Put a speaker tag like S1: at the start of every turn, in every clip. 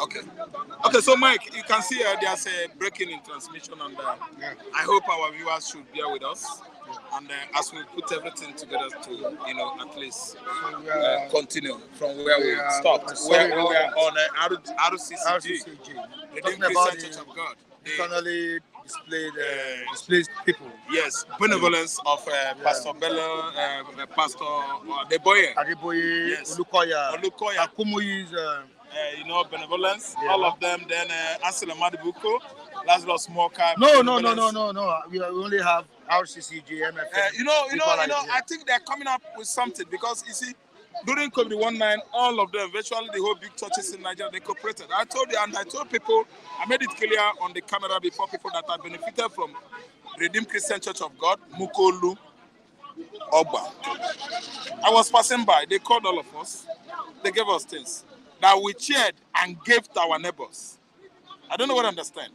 S1: Okay. Okay, so Mike, you can see there's a breaking in transmission, and I hope our viewers should bear with us. And as we put everything together to, at least continue from where we stopped. Where we were on RCCG, Redeemed Christian Church of God.
S2: Internally displaced people.
S1: Yes, benevolence of Pastor Bello, Pastor Adeboye,
S2: yes. Olukoya,
S1: Akumuyi's, benevolence. Yeah. All of them. Then Ansel Madibuko, Lazarus Smoker.
S2: No. We only have RCCG, MFM.
S1: I think they're coming up with something because you see, during COVID-19, all of them, virtually the whole big churches in Nigeria, they cooperated. I told you, and I told people, I made it clear on the camera before, people that have benefited from Redeemed Christian Church of God, Mukolu, Ogba. I was passing by, they called all of us, they gave us things that we cheered and gave to our neighbors. I don't know what I understand.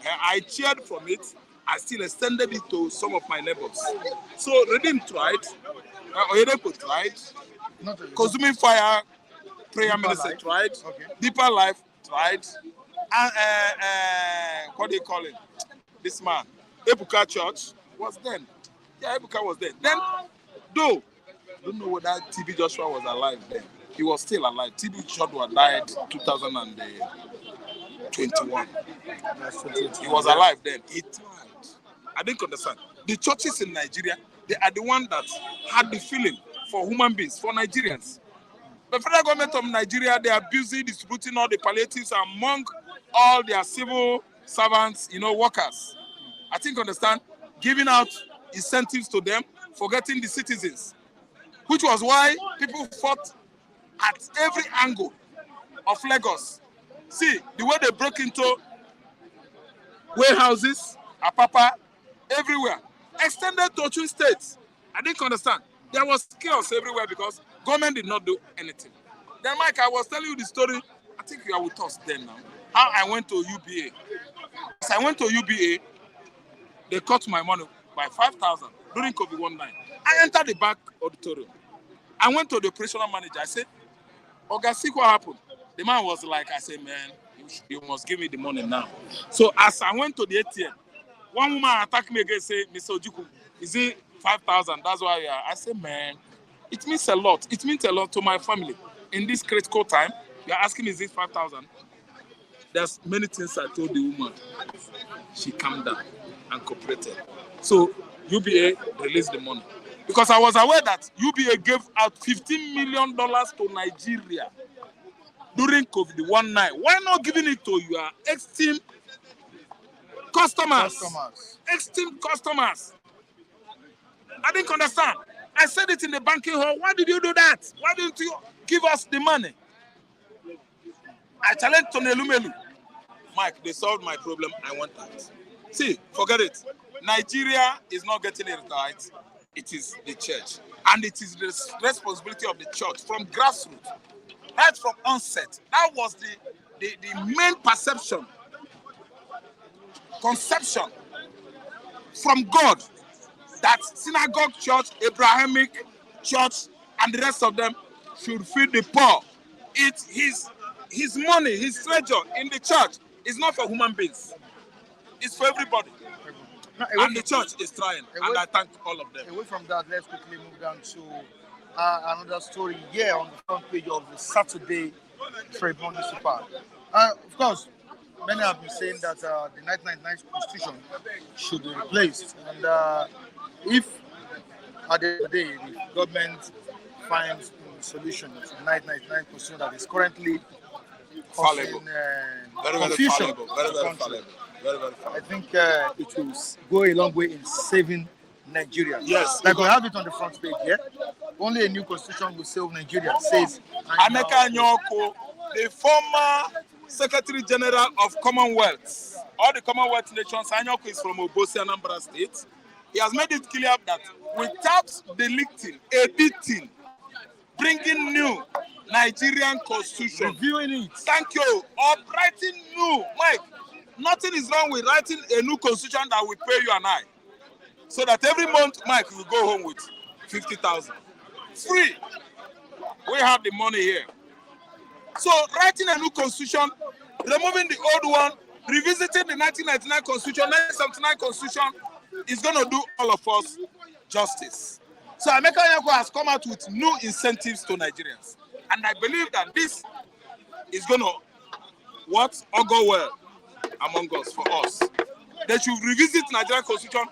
S1: I cheered from it, I still extended it to some of my neighbors. So Redeemed tried, Oyedepo tried, Consuming Fire Prayer Ministry tried, Deeper Life tried, and what do you call it? This man, Ebuka Church was then. Yeah, Ebuka was there. Then, though, I don't know whether TB Joshua was alive then. He was still alive. TB Joshua died 2021. He was alive then. He tried. I didn't understand. The churches in Nigeria, they are the ones that had the feeling for human beings, for Nigerians. The federal government of Nigeria, they are busy distributing all the palliatives among all their civil servants, workers. I think understand, giving out incentives to them, forgetting the citizens, which was why people fought at every angle of Lagos. See, the way they broke into warehouses, Apapa, everywhere, extended to two states. I didn't understand. There was chaos everywhere because government did not do anything. Then, Mike, I was telling you the story. I think you are with us then now. How I went to UBA. As I went to UBA, they cut my money by 5,000 during COVID-19. I entered the back auditorium. I went to the operational manager. I said, Oga, see what happened. The man was like, I said, man, you must give me the money now. So as I went to the ATM, one woman attacked me again, say, Mr. Ojukwu, is it 5,000? That's why we are. I said, man, it means a lot. It means a lot to my family. In this critical time, you're asking, is it 5,000? There's many things I told the woman. She calmed down and cooperated. So UBA released the money. Because I was aware that UBA gave out $15 million to Nigeria during COVID-19. Why not giving it to your esteemed customers? Esteemed customers. I didn't understand. I said it in the banking hall. Why did you do that? Why didn't you give us the money? I challenged Tony Lumelu. Mike, they solved my problem. I want that. See, forget it. Nigeria is not getting it right. It is the church. And it is the responsibility of the church from grassroots. Right from onset. That was the main conception from God, that synagogue church, Abrahamic church, and the rest of them should feed the poor. It's his money, his treasure in the church is not for human beings. It's for everybody. And the church is trying, and I thank all of them.
S2: Away from that, let's quickly move down to another story here on the front page of the Saturday Tribune newspaper. Of course, many have been saying that the 1999 Constitution should be replaced. And if at the end of the day, the government finds a solution to the 1999 Constitution that is currently causing confusion,
S1: very fallible.
S2: I think it will go a long way in saving Nigeria.
S1: Yes.
S2: Like we have it on the front page here. Only a new constitution will save Nigeria, says
S1: Aneka Nyoko, the former Secretary General of Commonwealth. All the Commonwealth nations, Anyoko is from Obosi, Anambra State. He has made it clear that without deleting, editing, bringing new Nigerian constitution,
S2: reviewing it.
S1: Thank you. Or writing new, Mike. Nothing is wrong with writing a new constitution that will pay you and I. So that every month, Mike, will go home with 50,000. Free. We have the money here. So writing a new constitution, removing the old one, revisiting the 1999 constitution, 1979 constitution is going to do all of us justice. So Emeka Anyako has come out with new incentives to Nigerians. And I believe that this is going to augur well among us, for us. They should revisit Nigerian constitution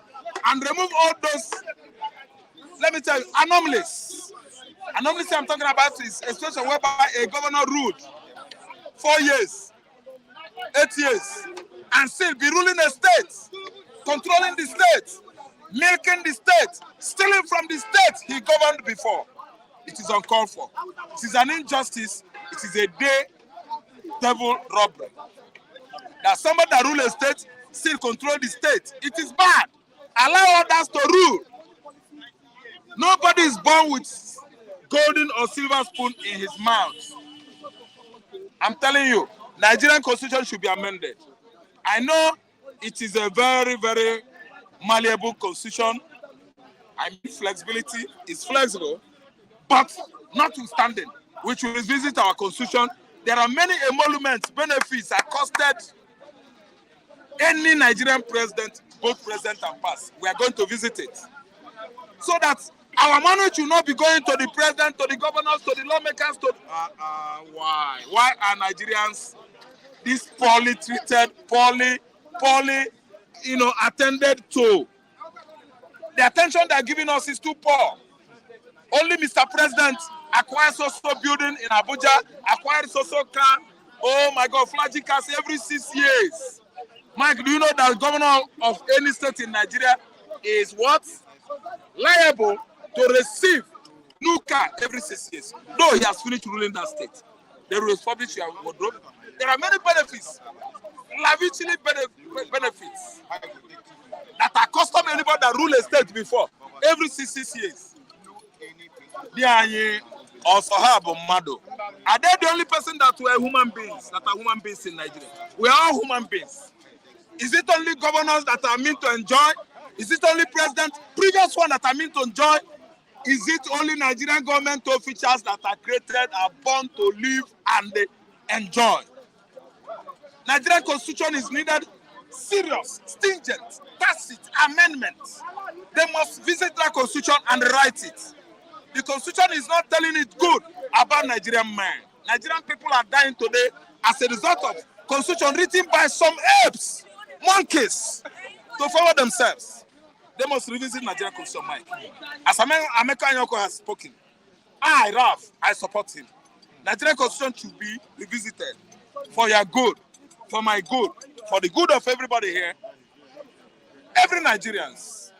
S1: and remove all those, let me tell you, anomalies. Anomalies I'm talking about is a situation whereby a governor ruled 4 years, 8 years, and still be ruling a state, controlling the state, milking the state, stealing from the state he governed before. It is uncalled for. It is an injustice. It is a devil robbery. That somebody that rules a state still control the state. It is bad. Allow others to rule. Nobody is born with golden or silver spoon in his mouth. I'm telling you, Nigerian constitution should be amended. I know it is a very, very malleable constitution. I mean, flexibility is flexible, but notwithstanding, we should revisit our constitution. There are many emoluments, benefits accosted any Nigerian president, both present and past. We are going to visit it. So that our money should not be going to the president, to the governors, to the lawmakers, to... why? Why are Nigerians this poorly treated, poorly, attended to? The attention they are giving us is too poor. Only Mr. President acquires also building in Abuja, acquires also car. Oh my God, flashy cars every 6 years. Mike, do you know that the governor of any state in Nigeria is what? Liable to receive new car every 6 years. Though he has finished ruling that state. They will establish your wardrobe. There are many benefits, lavishly benefits that accustom anybody that rule a state before every 6 years. Also have Mado. Are they the only person that were human beings, that are human beings in Nigeria? We are all human beings. Is it only governors that are meant to enjoy? Is it only president, previous one that are meant to enjoy? Is it only Nigerian government officials that are created, are born to live and enjoy? Nigerian constitution is needed serious, stringent, tacit amendments. They must visit that constitution and write it. The constitution is not telling it good about Nigerian men. Nigerian people are dying today as a result of constitution written by some apes, monkeys, to follow themselves. They must revisit Nigerian constitution, Mike. As Emeka Anyako has spoken, Ralph, I support him. Nigerian constitution should be revisited for your good, for my good, for the good of everybody here. Every Nigerians.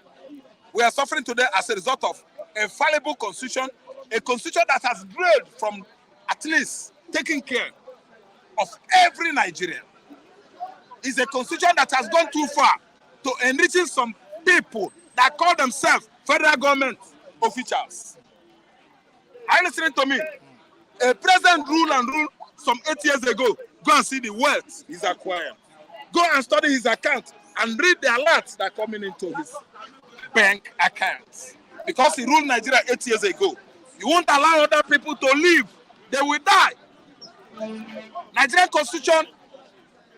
S1: We are suffering today as a result of a fallible constitution, a constitution that has grown from at least taking care of every Nigerian. It's a constitution that has gone too far to enriching some people that call themselves federal government officials. Are you listening to me? A president ruled some 8 years ago. Go and see the wealth he's acquired. Go and study his account and read the alerts that are coming into his bank accounts. Because he ruled Nigeria 8 years ago. You won't allow other people to live. They will die. Nigerian constitution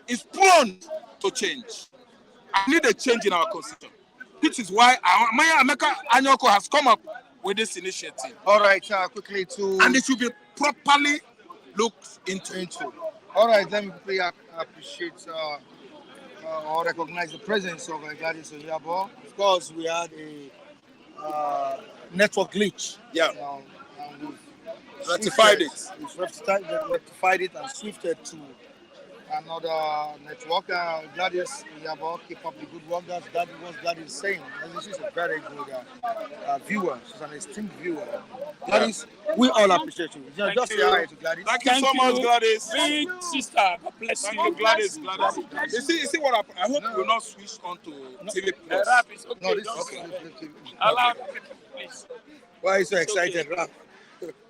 S1: is prone to change. I need a change in our constitution. Which is why Emeka Anyako has come up with this initiative.
S2: All right, quickly to...
S1: And it should be properly looked into.
S2: All right, let me quickly appreciate or recognize the presence of Gladys Oyabo. Of course, we had a network glitch.
S1: Yeah.
S2: And we've
S1: Rectified it.
S2: We've rectified it and swifted to another network. Gladys Oyabo, keep up the good work. That's what Gladys is saying. She's a very good viewer. She's an esteemed viewer. Gladys, we all appreciate you. Just say hi to Gladys.
S1: Thank you so much, Gladys.
S3: Big sister, God bless you.
S1: Thank you, Gladys. You see what happened? I hope you will not switch on to TV Plus.
S3: Rap is okay.
S2: No, this
S3: okay.
S2: is
S3: Allow people, please.
S2: Why are you so excited, Rap?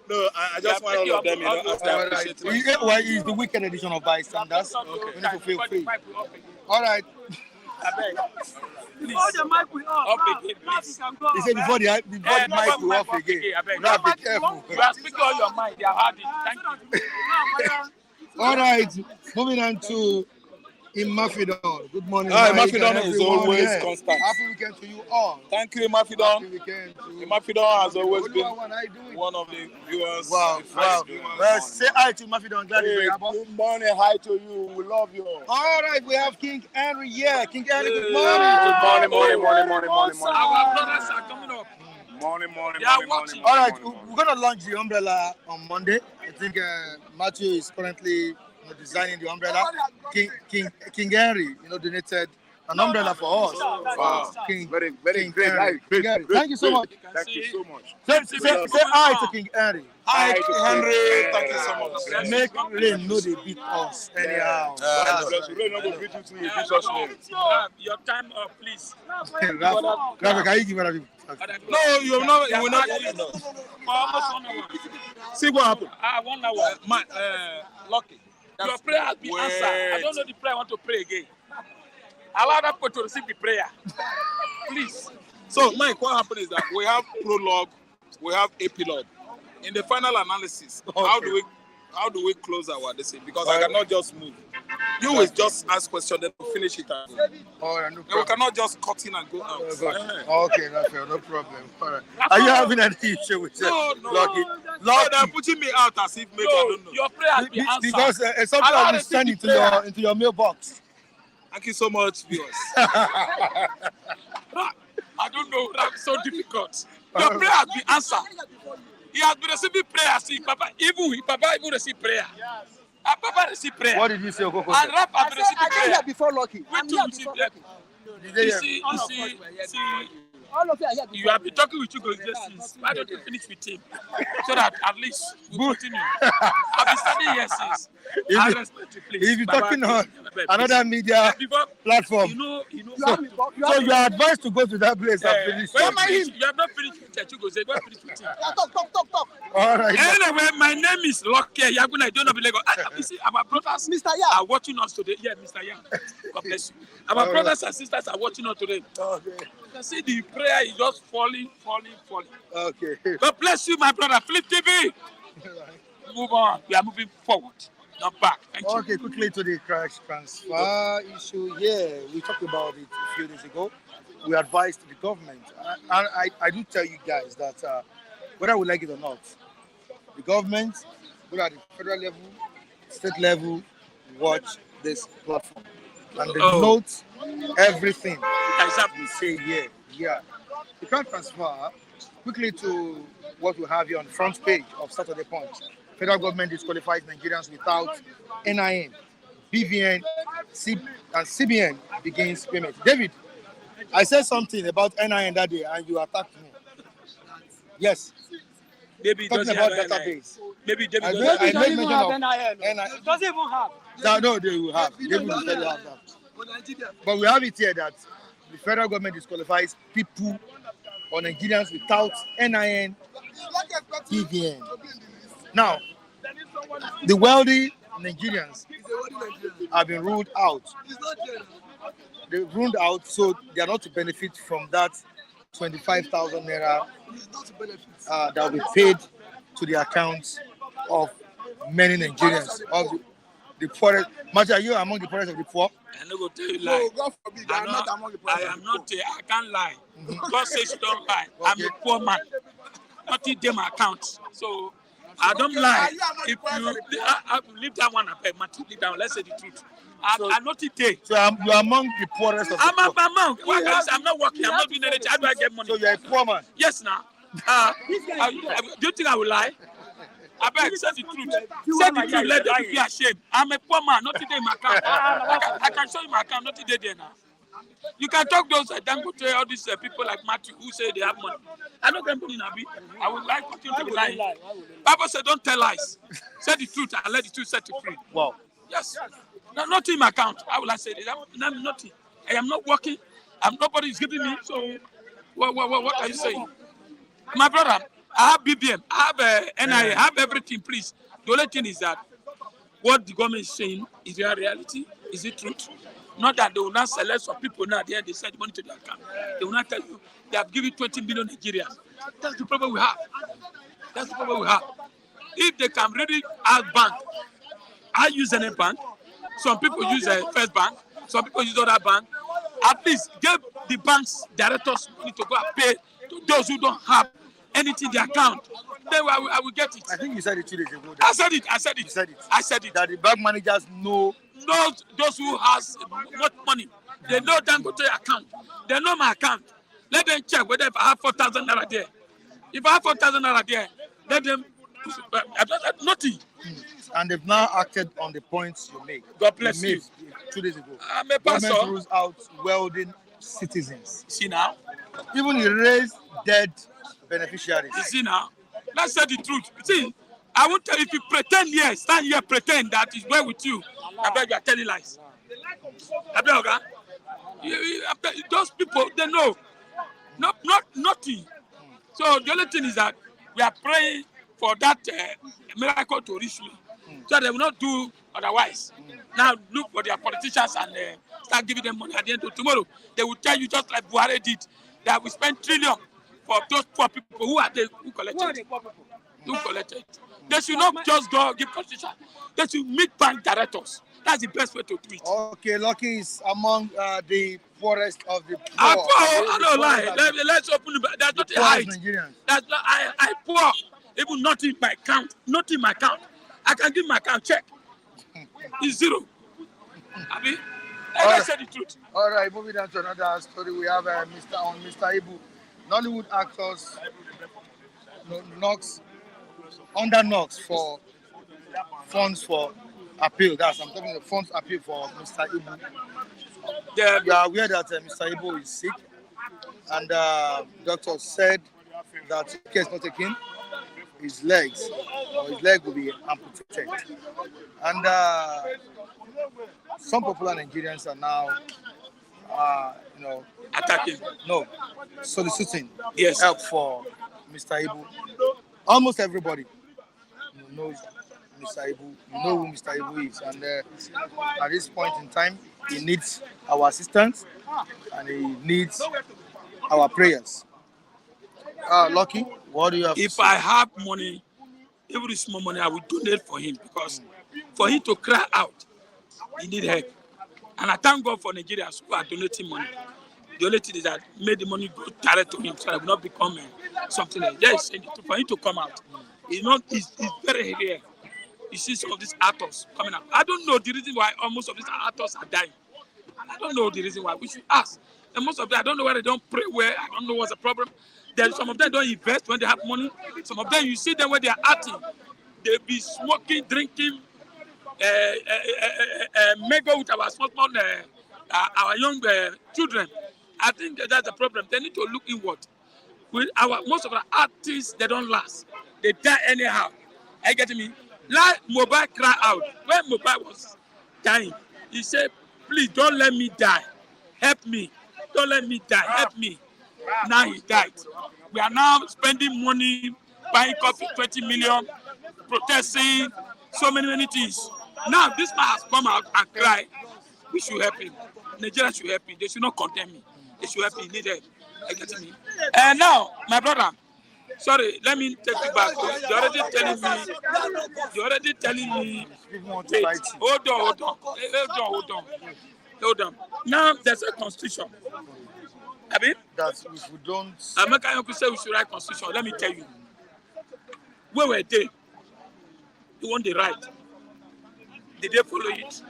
S1: No, I just want all of them, after appreciating.
S2: Well, it's the weekend edition of Bystanders.
S3: Okay.
S2: We need to feel free. All right.
S3: Before the mic we off, again, please.
S2: He said before the mic will off again. Now be careful.
S3: You are speaking on your mind. You are hard. Thank you.
S2: All right, moving on to Imafidon. Good morning.
S1: Imafidon is always
S2: yeah.
S1: constant.
S2: Happy weekend to you all.
S1: Thank you, Imafidon.
S2: Happy weekend to
S1: Imafidon has always been
S2: one
S1: of the viewers.
S2: Wow. Well, say hi to Imafidon. Glad
S1: Hey, good morning. Hi to you. We love you.
S2: All right, we have King Henry here. King Henry, good
S1: Good
S2: morning.
S1: morning.
S3: Our brothers are coming up.
S1: Morning.
S3: They are watching.
S2: All right, we're going to launch the umbrella on Monday. I think Matthew is currently designing the umbrella. King Henry, donated an umbrella for us.
S1: Wow.
S2: King,
S1: Very
S2: King
S1: great.
S2: Henry. King Henry. Thank you so much.
S1: Thank you so much.
S2: Say hi to King Henry.
S1: Hi, Henry. Thank you so much.
S2: Make rain no they beat us anyhow.
S1: Because rain not going to beat you till you beat us.
S3: Your time up, please.
S2: Rafa, can you give it a
S1: No, you will not.
S3: For almost 1 hour.
S1: See what happened.
S3: 1 hour.
S1: Lucky.
S3: Your prayer has been answered. I don't know the prayer I want to pray again. Allow that people to receive the prayer. Please.
S1: So, Mike, what happened is that we have prologue, we have epilogue. In the final analysis, how do we close our decision? Because I cannot just move. You will just ask questions, then we'll finish it. We cannot just cut in and go out.
S2: Okay, that's fair, no problem. All right. Are you having an issue with that?
S1: No.
S2: Lucky.
S1: They're putting me out as if maybe I don't know.
S3: Your prayer has been answered.
S2: Because something has been sent into your mailbox.
S1: Thank you so much, viewers.
S3: I don't know. That's so difficult. Your prayer has been answered. He has been receiving prayer. See, Papa even received prayer. Papa received prayer.
S2: What did you say, Okoko?
S3: And Rap has been receiving prayer.
S4: here before Lucky. I'm here before Lucky.
S3: You see,
S4: All of you are here
S3: you have been talking with Chugo since. Why don't you finish with him? So that at least we continue. I've been studying here since. I respect you, please.
S2: If you're talking on another media platform, so you are advised to go to that place and finish.
S3: You have not finished with Chugo. Say, go and finish with him.
S4: Talk.
S2: All right.
S3: Anyway, my name is Lucky Yaguna. I don't know Lagos. You see, our brothers
S4: Mr. Yang
S3: are watching us today. Yeah, Mr. Yang. God bless you. Our brothers and sisters are watching us today.
S2: Okay.
S3: You can see the prayer is just falling.
S2: Okay.
S3: God bless you, my brother. Flip TV. Move on. We are moving forward, not back. Thank you.
S2: Okay, quickly to the crash transfer issue. Yeah, we talked about it a few days ago. We advised the government. I do tell you guys that whether we like it or not, the government, whether at the federal level, state level, watch this platform. And they note everything we say here. Yeah. The crash transfer, quickly to what we have here on the front page of Saturday Punch. Federal government disqualifies Nigerians without NIN, BVN, and CBN begins payment. David, I said something about NIN that day and you attacked me. Yes.
S3: Maybe
S2: talking about database.
S3: Maybe David
S2: I
S4: doesn't even have NIN.
S2: NIN.
S4: Doesn't even have.
S2: No, they will have. They will tell you have that. But we have it here that the federal government disqualifies people or Nigerians without NIN, BVN. Now, the wealthy Nigerians have been ruled out. They're ruled out, so they are not to benefit from that 25,000 naira that will be paid to the accounts of many Nigerians, of the poorest. Matthew, are you among the poorest of the poor?
S3: I'm not going to tell you lie.
S4: God forbid, I'm not among the
S3: I am not. I can't lie. God says you don't lie. I'm a poor man. Not in them accounts. So I don't lie. If you I leave that one up, Matthew, leave that one. Let's say the truth. I'm not today.
S2: So you're among the poorest of the poor.
S3: I'm not working. I'm not doing anything. How do I get money?
S2: So you're a poor man.
S3: Yes, now. Do you think I will lie? I beg, say the truth. Say the truth. Let them be ashamed. I'm a poor man. Not today in my account. I can show you my account. Not today there now. You can talk those Dangote, all these people like Matthew who say they have money. I know them money, Nabi. I would like you to be lying. Bible said, don't tell lies. Say the truth and let the truth set you free.
S2: Wow.
S3: Yes. No, not in my account. How will I say this? I'm nothing. I am not working. Nobody is giving me. So, what are you saying? My brother, I have BBM, I have NIA, I have everything, please. The only thing is that what the government is saying is their reality. Is it truth? Not that they will not select some people now. There they send the money to their account. They will not tell you they have given 20 million Nigerians. That's the problem we have. That's the problem we have. If they can really ask bank, I use any bank. Some people use a First Bank. Some people use other bank. At least give the bank's directors money to go and pay to those who don't have anything in their account. Then I will get it.
S2: I think you said it 2 days ago.
S3: I said it.
S2: You said it.
S3: I said it.
S2: That the bank managers know.
S3: Those who has much money, they know Dangote account. They know my account. Let them check whether if I have 4,000 naira there. If I have 4,000 naira there, let them nothing.
S2: And they've now acted on the points you make.
S3: God bless you.
S2: 2 days ago.
S3: I'm a pastor.
S2: Government rules out welding citizens.
S3: See now?
S2: Even erase dead beneficiaries.
S3: You see now? Let's say the truth. See, I won't tell you if you pretend here, stand here, pretend that is well with you. I bet you are telling lies. I bet, okay? Those people, they know. Nothing. So the only thing is that we are praying for that miracle to reach me. So they will not do otherwise. Now look for their politicians and start giving them money at the end of tomorrow. They will tell you just like Buhari did that we spend trillion for those poor people. Who are they who collected? Who collected? They should not just go give politicians. They should meet bank directors. That's the best way to do it.
S2: Okay, Lucky is among the poorest of the poor.
S3: I don't lie. Let's open the. There's nothing hide.
S2: Nigerians.
S3: That's not, I poor. Even not in my account. Not in my account. I can give my account check. It's zero. I mean, I said the truth.
S2: All right, moving on to another story. We have Mr. Ibu. Nollywood actors knocks for funds for appeal. I'm talking about funds appeal for Mr. Ibu.
S3: Yeah.
S2: You are aware that Mr. Ibu is sick, and doctors said that if care is not taken, his leg will be amputated. And some popular Nigerians are now,
S3: Attacking.
S2: No, soliciting
S3: Yes.
S2: help for Mr. Ibu. Almost everybody knows Mr. Ibu. You know who Mr. Ibu is, and at this point in time, he needs our assistance and he needs our prayers. Lucky, what do you have?
S3: If I have money, every small money, I will donate for him because for him to cry out, he need help. And I thank God for Nigerians who are donating money. The only thing is that made the money go direct to him so that it will not become something else. Yes, for him to come out. It's very rare. You see some of these actors coming out. I don't know the reason why most of these actors are dying. I don't know the reason why. We should ask. And most of them, I don't know why they don't pray well. I don't know what's the problem. Then some of them don't invest when they have money. Some of them, you see them when they are acting. They be smoking, drinking, mega with our small, our young children. I think that's the problem. They need to look inward. With most of our artists, they don't last. They die anyhow. Are you getting me? Like Mobile cry out. When Mobile was dying, he said, please don't let me die. Help me. Don't let me die. Help me. Now he died. We are now spending money, buying coffee, 20 million, protesting, so many things. Now this man has come out and cried. We should help him. Nigeria should help him. They should not condemn me. They should help him. Need help. Are you getting me? And now, my brother, sorry, let me take you back. You're already telling me. Wait, hold on. Now there's a constitution. I mean,
S2: that if we don't.
S3: American people say we should write constitution. Let me tell you. Where were they? You want the right. Did they follow it?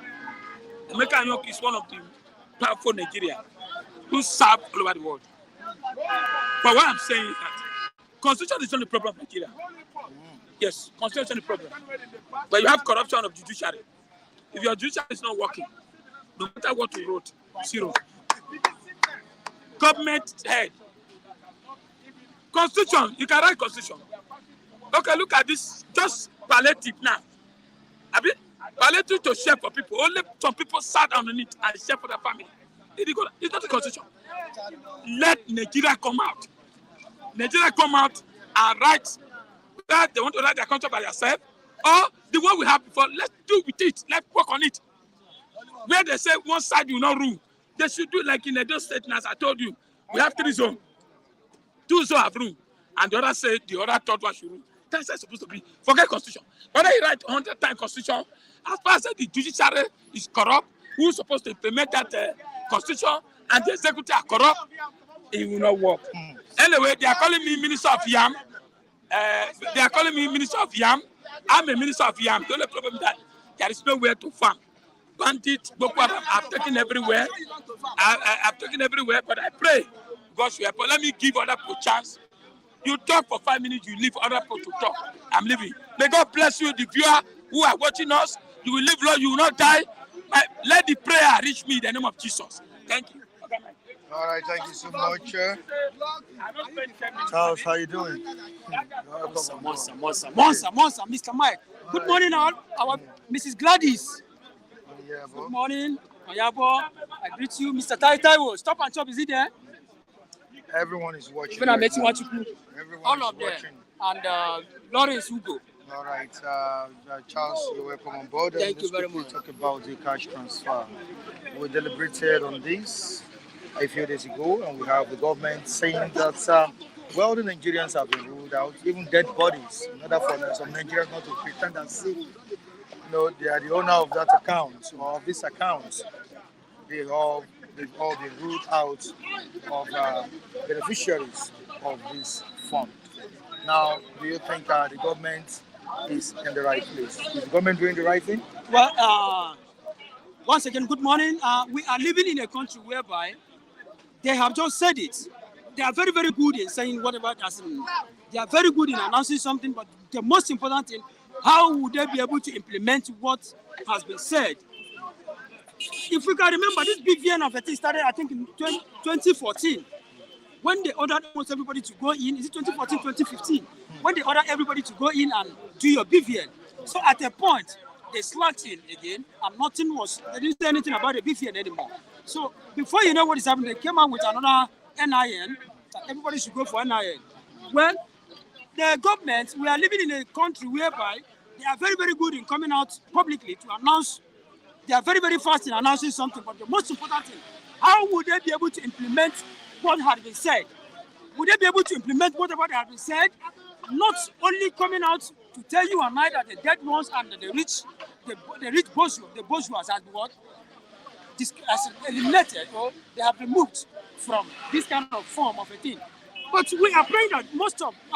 S3: American York is one of the powerful Nigeria who serve all over the world. But what I'm saying is that constitution is not the problem of Nigeria. Yes, constitution is the problem. But you have corruption of judiciary. If your judiciary is not working, no matter what you wrote, zero. Government head. Constitution, you can write constitution. Okay, look at this, just palliative now. I mean, palliative to share for people. Only some people sat down on it and share for their family. It's not a constitution. Let Nigeria come out. Nigeria come out and write that they want to write their contract by themselves, or the one we have before. Let's do with it. Let's work on it. where they say one side will not rule. They should do like in Edo State, as I told you. We have 3 zones. 2 zones have rule. And the other say the other third one should rule. That's how it's supposed to be. Forget constitution. Whether you write 100 times constitution, as far as the judiciary is corrupt, who's supposed to implement that constitution, and the executive are corrupt, it will not work. Anyway, they are calling me Minister of Yam. They are calling me Minister of Yam. I'm a Minister of Yam. The only problem is that there is nowhere to farm. Bandits, Boko Haram, I've taken everywhere. I've taken everywhere, but I pray God should help. Let me give other people a chance. You talk for 5 minutes, you leave other people to talk. I'm leaving. May God bless you, the viewer who are watching us. You will live long, you will not die. Let the prayer reach me in the name of Jesus. Thank you.
S2: All right, thank you so much. Charles, how you doing?
S4: Monster, Mr. Mike. Good morning, all. Our Mrs. Gladys.
S2: Yeah,
S4: Good morning, Oyabo. I greet you, Mr. Taiwo. Stop and chop. Is it there?
S2: Everyone is watching.
S4: Even I met you what you cook.
S2: Everyone
S4: All of
S2: is watching.
S4: them. And Lawrence Hugo.
S2: All right, Charles, you're welcome on board.
S4: Thank you very much.
S2: Talk about the cash transfer. We deliberated on this a few days ago, and we have the government saying that well, the Nigerians have been ruled out, even dead bodies, in order for some Nigerians not to pretend and say, you know, they are the owner of that account or of this account. They've all been ruled out of beneficiaries of this fund. Now, do you think the government is in the right place? Is the government doing the right thing?
S4: Well, once again, good morning. We are living in a country whereby they have just said it. They are very, very good in saying whatever they are very good in announcing something, but the most important thing, how would they be able to implement what has been said? If we can remember, this BVN of the thing started, I think, in 2014, when they ordered almost everybody to go in. Is it 2014, 2015? When they ordered everybody to go in and do your BVN. So at a point, they slacked in again, and they didn't say anything about the BVN anymore. So before you know what is happening, they came out with another NIN, that everybody should go for NIN. Well, the government, we are living in a country whereby they are very, very good in coming out publicly to announce. They are very, very fast in announcing something, but the most important thing, how would they be able to implement what had been said? Would they be able to implement whatever had been said? Not only coming out to tell you and I that the dead ones and the rich bourgeois has been what? As eliminated, or they have removed from this kind of form of a thing. But we are praying that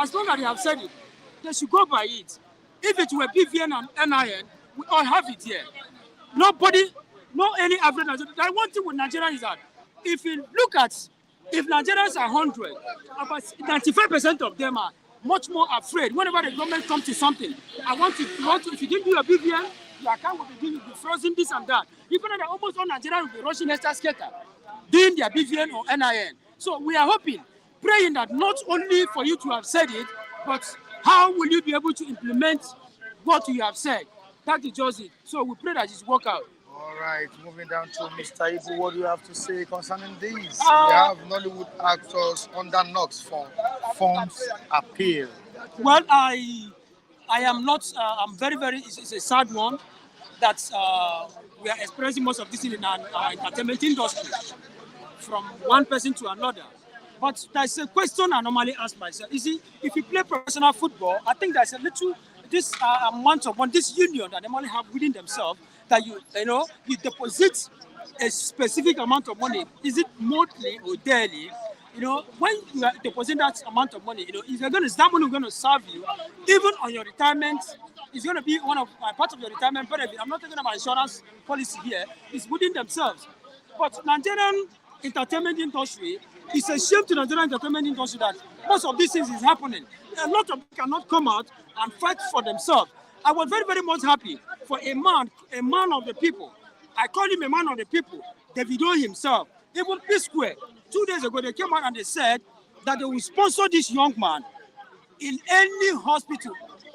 S4: as long as they have said it, they should go by it. If it were BVN and NIN, we all have it here. Nobody, no any average Nigerian. The one thing with Nigerians is that if Nigerians are 100, about 95% of them are much more afraid. Whenever the government comes to something, if you didn't do your BVN, your account will be frozen, this and that. Even though almost all Nigerians will be rushing skater, doing their BVN or NIN. So we are hoping, praying that not only for you to have said it, but how will you be able to implement what you have said? That is just it. So we pray that it work out.
S2: All right, moving down to Mr. Ibu, what do you have to say concerning this? We have Nollywood actors under knocks for forms appeal.
S4: Well, I am not, I'm very, very, it's a sad one that we are experiencing most of this in our entertainment industry, from one person to another. But there's a question I normally ask myself. You see, if you play professional football, I think there's a little, this amount of money, this union that they normally have within themselves, that you deposit a specific amount of money. Is it monthly or daily? You know, when you are depositing that amount of money, if you're that money is going to serve you, even on your retirement, it's going to be one of part of your retirement benefit. I'm not talking about insurance policy here. It's within themselves. But Nigerian entertainment industry, it's a shame to Nigerian entertainment industry that most of these things is happening. A lot of them cannot come out and fight for themselves. I was very, very much happy for a man of the people. I call him a man of the people, Davido himself. Even P-Square, 2 days ago, they came out and they said that they will sponsor this young man in any hospital,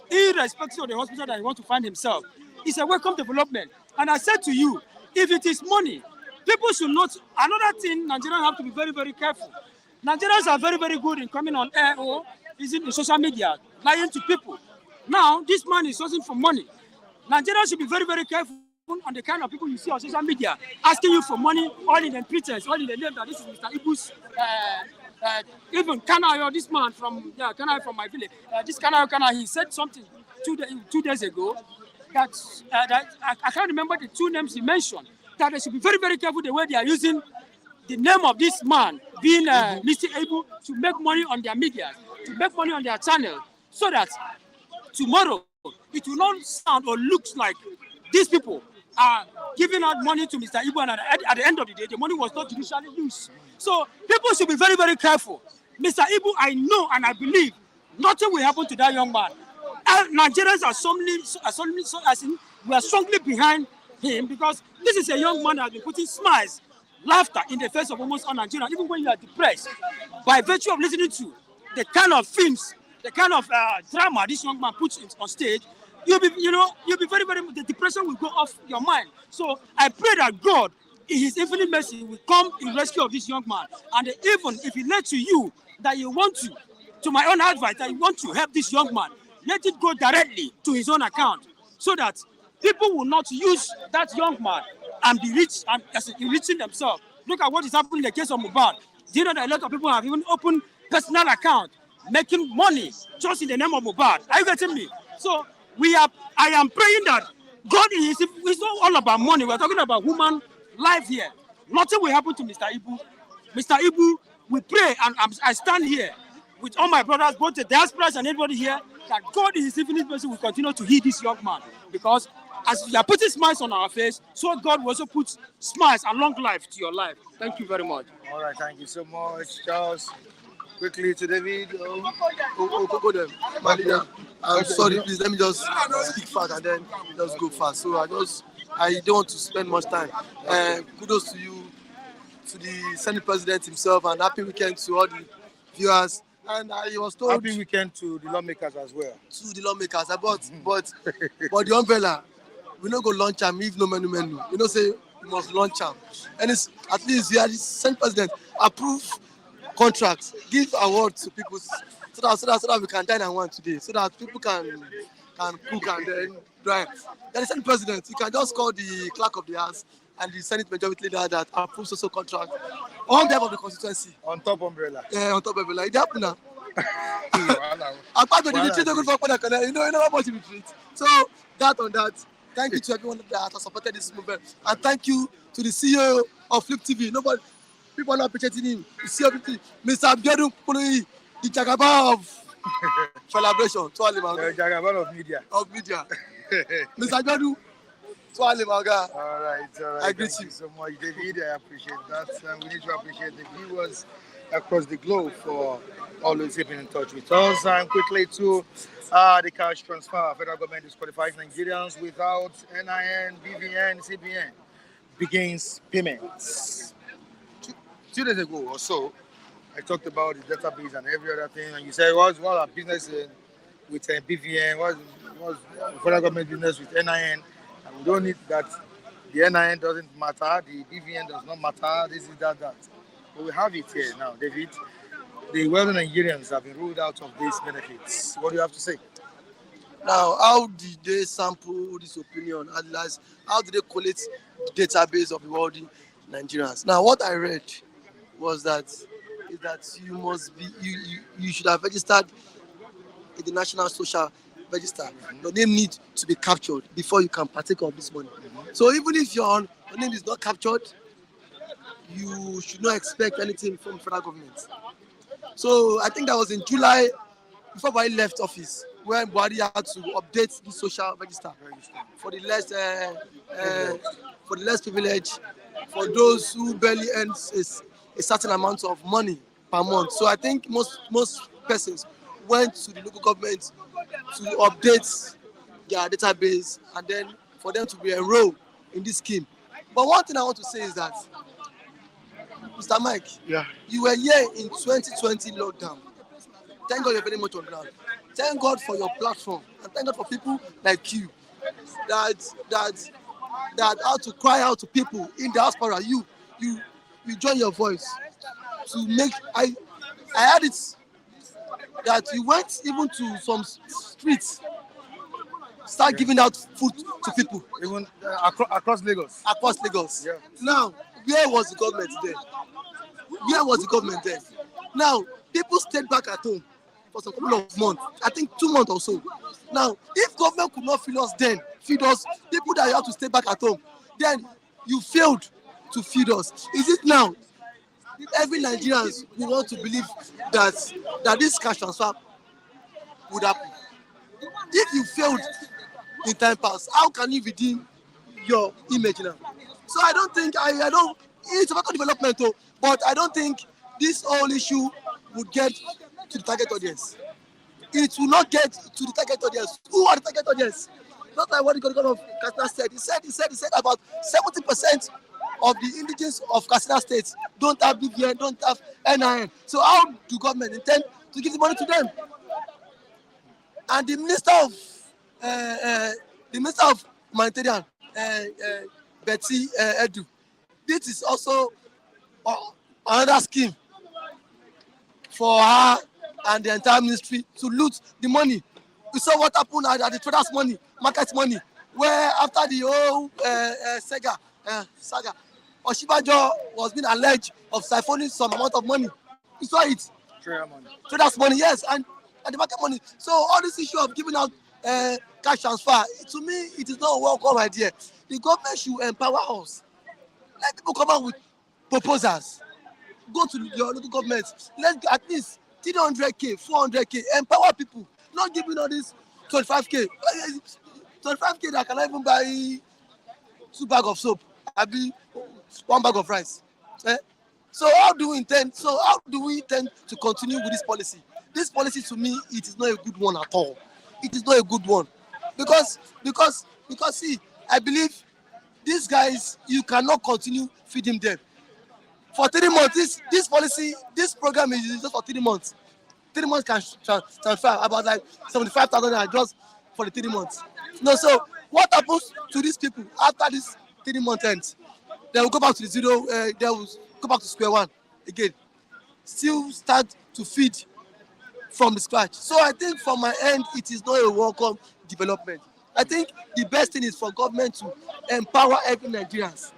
S4: irrespective of the hospital that he wants to find himself. It's a welcome development. And I said to you, if it is money, people should not. Another thing, Nigerians have to be very, very careful. Nigerians are very, very good in coming on air or using social media, lying to people. Now, this man is sourcing for money. Nigerians should be very, very careful. on the kind of people you see on social media asking you for money, all in the pretense, all in the name that this is Mr. Ibu's. Even Kanayo, this man from Kanayo from my village, this Kanayo, he said something 2 days ago that I can't remember the two names he mentioned. That they should be very, very careful the way they are using the name of this man, being Mr. Able to make money on their media, to make money on their channel, so that tomorrow it will not sound or look like these people are giving out money to Mr. Ibu, and at the end of the day, the money was not judicially used. So people should be very, very careful. Mr. Ibu, I know and I believe nothing will happen to that young man. Nigerians we are strongly behind him, because this is a young man that has been putting smiles, laughter in the face of almost all Nigerians, even when you are depressed, by virtue of listening to the kind of films, the kind of drama this young man puts on stage. You'll be very, very, the depression will go off your mind. So I pray that God, in His infinite mercy, will come in rescue of this young man. And even if He led to you that you want to my own advice, that you want to help this young man, let it go directly to his own account, so that people will not use that young man and be rich and enriching themselves. Look at what is happening in the case of Mohbad. Do you know that a lot of people have even opened personal account, making money just in the name of Mohbad? Are you getting me? So I am praying that God is, it's not all about money. We're talking about human life here. Nothing will happen to Mr. Ibu. Mr. Ibu, we pray, and I stand here with all my brothers, both the diasporas and everybody here, that God in His infinite mercy will continue to heal this young man. Because as we are putting smiles on our face, so God will also put smiles and long life to your life. Thank you very much.
S2: All right, thank you so much, Charles. Quickly to David.
S5: I'm sorry, please let me just speak fast and then just go fast. So I don't want to spend much time. Kudos to you, to the Senate President himself, and happy weekend to all the viewers. And I was told
S2: happy weekend to the lawmakers as well.
S5: To the lawmakers, but the umbrella, we don't go launch them if no menu. You know, say we must launch them, and it's at least we are the Senate President approve contracts, give awards to people, so that we can dine and wine today, so that people can cook and then drive. Then the Senate President, you can just call the clerk of the house and the Senate majority leader that approves social contract on behalf of the constituency.
S2: On top umbrella.
S5: Yeah, on top umbrella. It happened now. Apart from the retreat, you know how much retreat. So that on that. Thank you to everyone that has supported this movement, and thank you to the CEO of Flip TV. People are not appreciating him. The CEO of Flip TV, Mr. Abdul Kuluyi, the Jagaba of celebration.
S2: The Jagaba of media.
S5: Mr. Abdul.
S2: All right.
S5: I greet you
S2: so much, David. I appreciate that. We need to appreciate the viewers across the globe for always keeping in touch with us. And quickly to the cash transfer. Federal government disqualifies Nigerians without NIN, BVN, CBN. Begins payments. 2 days ago or so, I talked about the database and every other thing, and you said, what's our business with BVN? What's federal government business with NIN? We don't need that. The NIN doesn't matter. The BVN does not matter. This is that. But we have it here now, David. The wealthy Nigerians have been ruled out of these benefits. What do you have to say?
S5: Now, how did they sample this opinion? How did they collect the database of the wealthy Nigerians? Now, what I read was that you should have registered in the National Social Register. Your name needs to be captured before you can partake of this money. So even if your name is not captured, you should not expect anything from federal government. So I think that was in July, before Buhari left office, when Buhari had to update the social register for the less privileged, for those who barely earn a certain amount of money per month. So I think most persons went to the local government to update their database and then for them to be enrolled in this scheme. But one thing I want to say is that, Mr. Mike, you were here in 2020 lockdown. Thank God you're very much on ground. Thank God for your platform, and thank God for people like you that how to cry out to people in the diaspora. You join your voice to make. I heard it that you went even to some streets start giving out food to people
S2: Even across Lagos.
S5: across Lagos.
S2: Yeah.
S5: Now, where was the government then? Where was the government then? Now, people stayed back at home for some couple of months. I think 2 months or so. Now, if government could not feed us then, feed us, people that have to stay back at home, then you failed to feed us. Is it now? Every Nigerians we want to believe that this cash transfer would happen. If you failed in time past, how can you redeem your image now? So I don't think I don't. It's about development, though, but I don't think this whole issue would get to the target audience. It will not get to the target audience. Who are the target audience? Not like what the governor of Katsina said. He said about 70% of the indigenes of Katsina State don't have BVN, don't have NIN. So how do government intend to give the money to them? And the minister of humanitarian, Betty Edu, this is also another scheme for her and the entire ministry to loot the money. We saw what happened at the traders' money, market money, where after the whole saga, Oshibajo was being alleged of siphoning some amount of money. We saw it. Traders' money, yes, and the market money. So all this issue of giving out cash transfer, to me, it is not a welcome idea. The government should empower us. Let people come out with proposals. Go to your local government. Let's at least 300k, 400k. Empower people. Not giving all this 25k. 25k that can even buy 2 bags of soap. I be 1 bag of rice. So how do we intend to continue with this policy? This policy, to me, it is not a good one at all. It is not a good one because see, I believe these guys, you cannot continue feeding them for 3 months. This program is just for 3 months. 3 months can transfer about like 75,000 just for the 3 months. No, so what happens to these people after this 3 month ends? They will go back to the zero. They will go back to square one again. Still start to feed from the scratch. So I think from my end, it is not a welcome development. I think the best thing is for government to empower every Nigerians.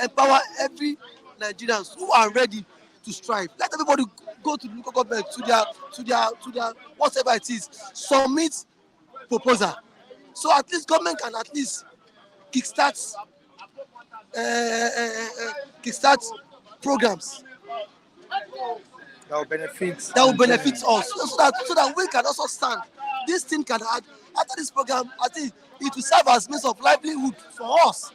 S5: Empower every Nigerians who are ready to strive. Let everybody go to the local government, to their whatever it is, submit proposal. So at least government can at least kickstart programs
S2: that will
S5: benefit us, so that we can also stand. This thing can add after this program. I think it will serve as means of livelihood for us,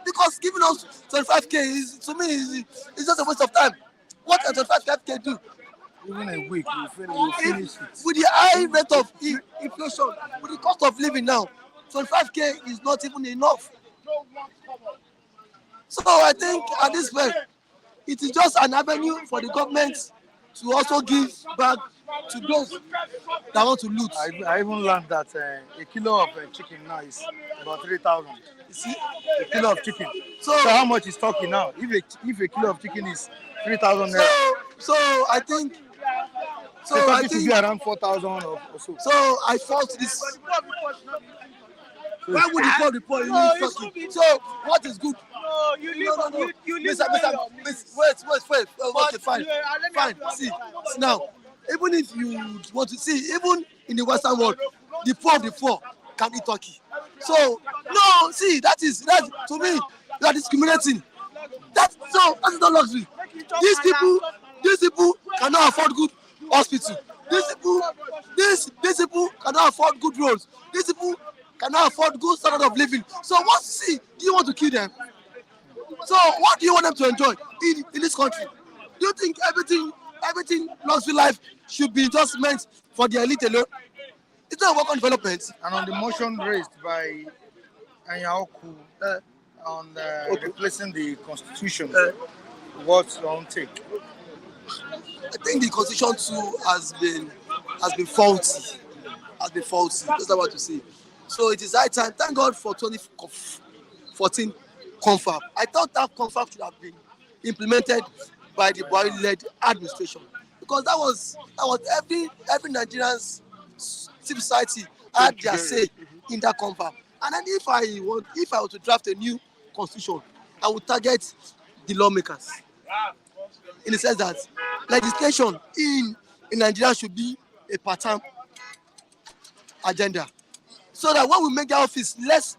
S5: because giving us 25k is, to me, is just a waste of time. What can 25k do?
S2: Even a week, you finish it.
S5: With the high rate of inflation, with the cost of living now, 25k is not even enough. So I think at this point, it is just an avenue for the government to also give back to those that want to loot.
S2: I even learned that a kilo of chicken now is about 3,000.
S5: You see,
S2: a kilo of chicken.
S5: So
S2: how much is talking now? If a kilo of chicken is 3,000 naira.
S5: So I think. So
S2: I think it should be around 4,000 or so.
S5: So I fought this. Why would the report? So what is good?
S4: No, you leave.
S5: No.
S4: You leave.
S5: Wait. Okay, fine. See, now, even if you want to see, even in the Western world, the poor of the poor can eat turkey. So no, see, that to me, you are discriminating. That's not luxury. These people cannot afford good hospital. These people cannot afford good roads. These people cannot afford good standard of living. So what do you want to kill them? So what do you want them to enjoy in this country? Do you think everything luxury life should be just meant for the elite alone? It's not a work on development.
S2: And on the motion raised by Anyaoku on replacing the constitution, what's your own take?
S5: I think the constitution too has been faulty. That's what I want to say. So it is high time. Thank God for 2014 confab. I thought that confab should have been implemented by the Buhari-led administration, because that was every Nigerian's civil society had their say in that confab. And then if I were to draft a new constitution, I would target the lawmakers in the sense that legislation in Nigeria should be a part-time agenda, so that when we make the office less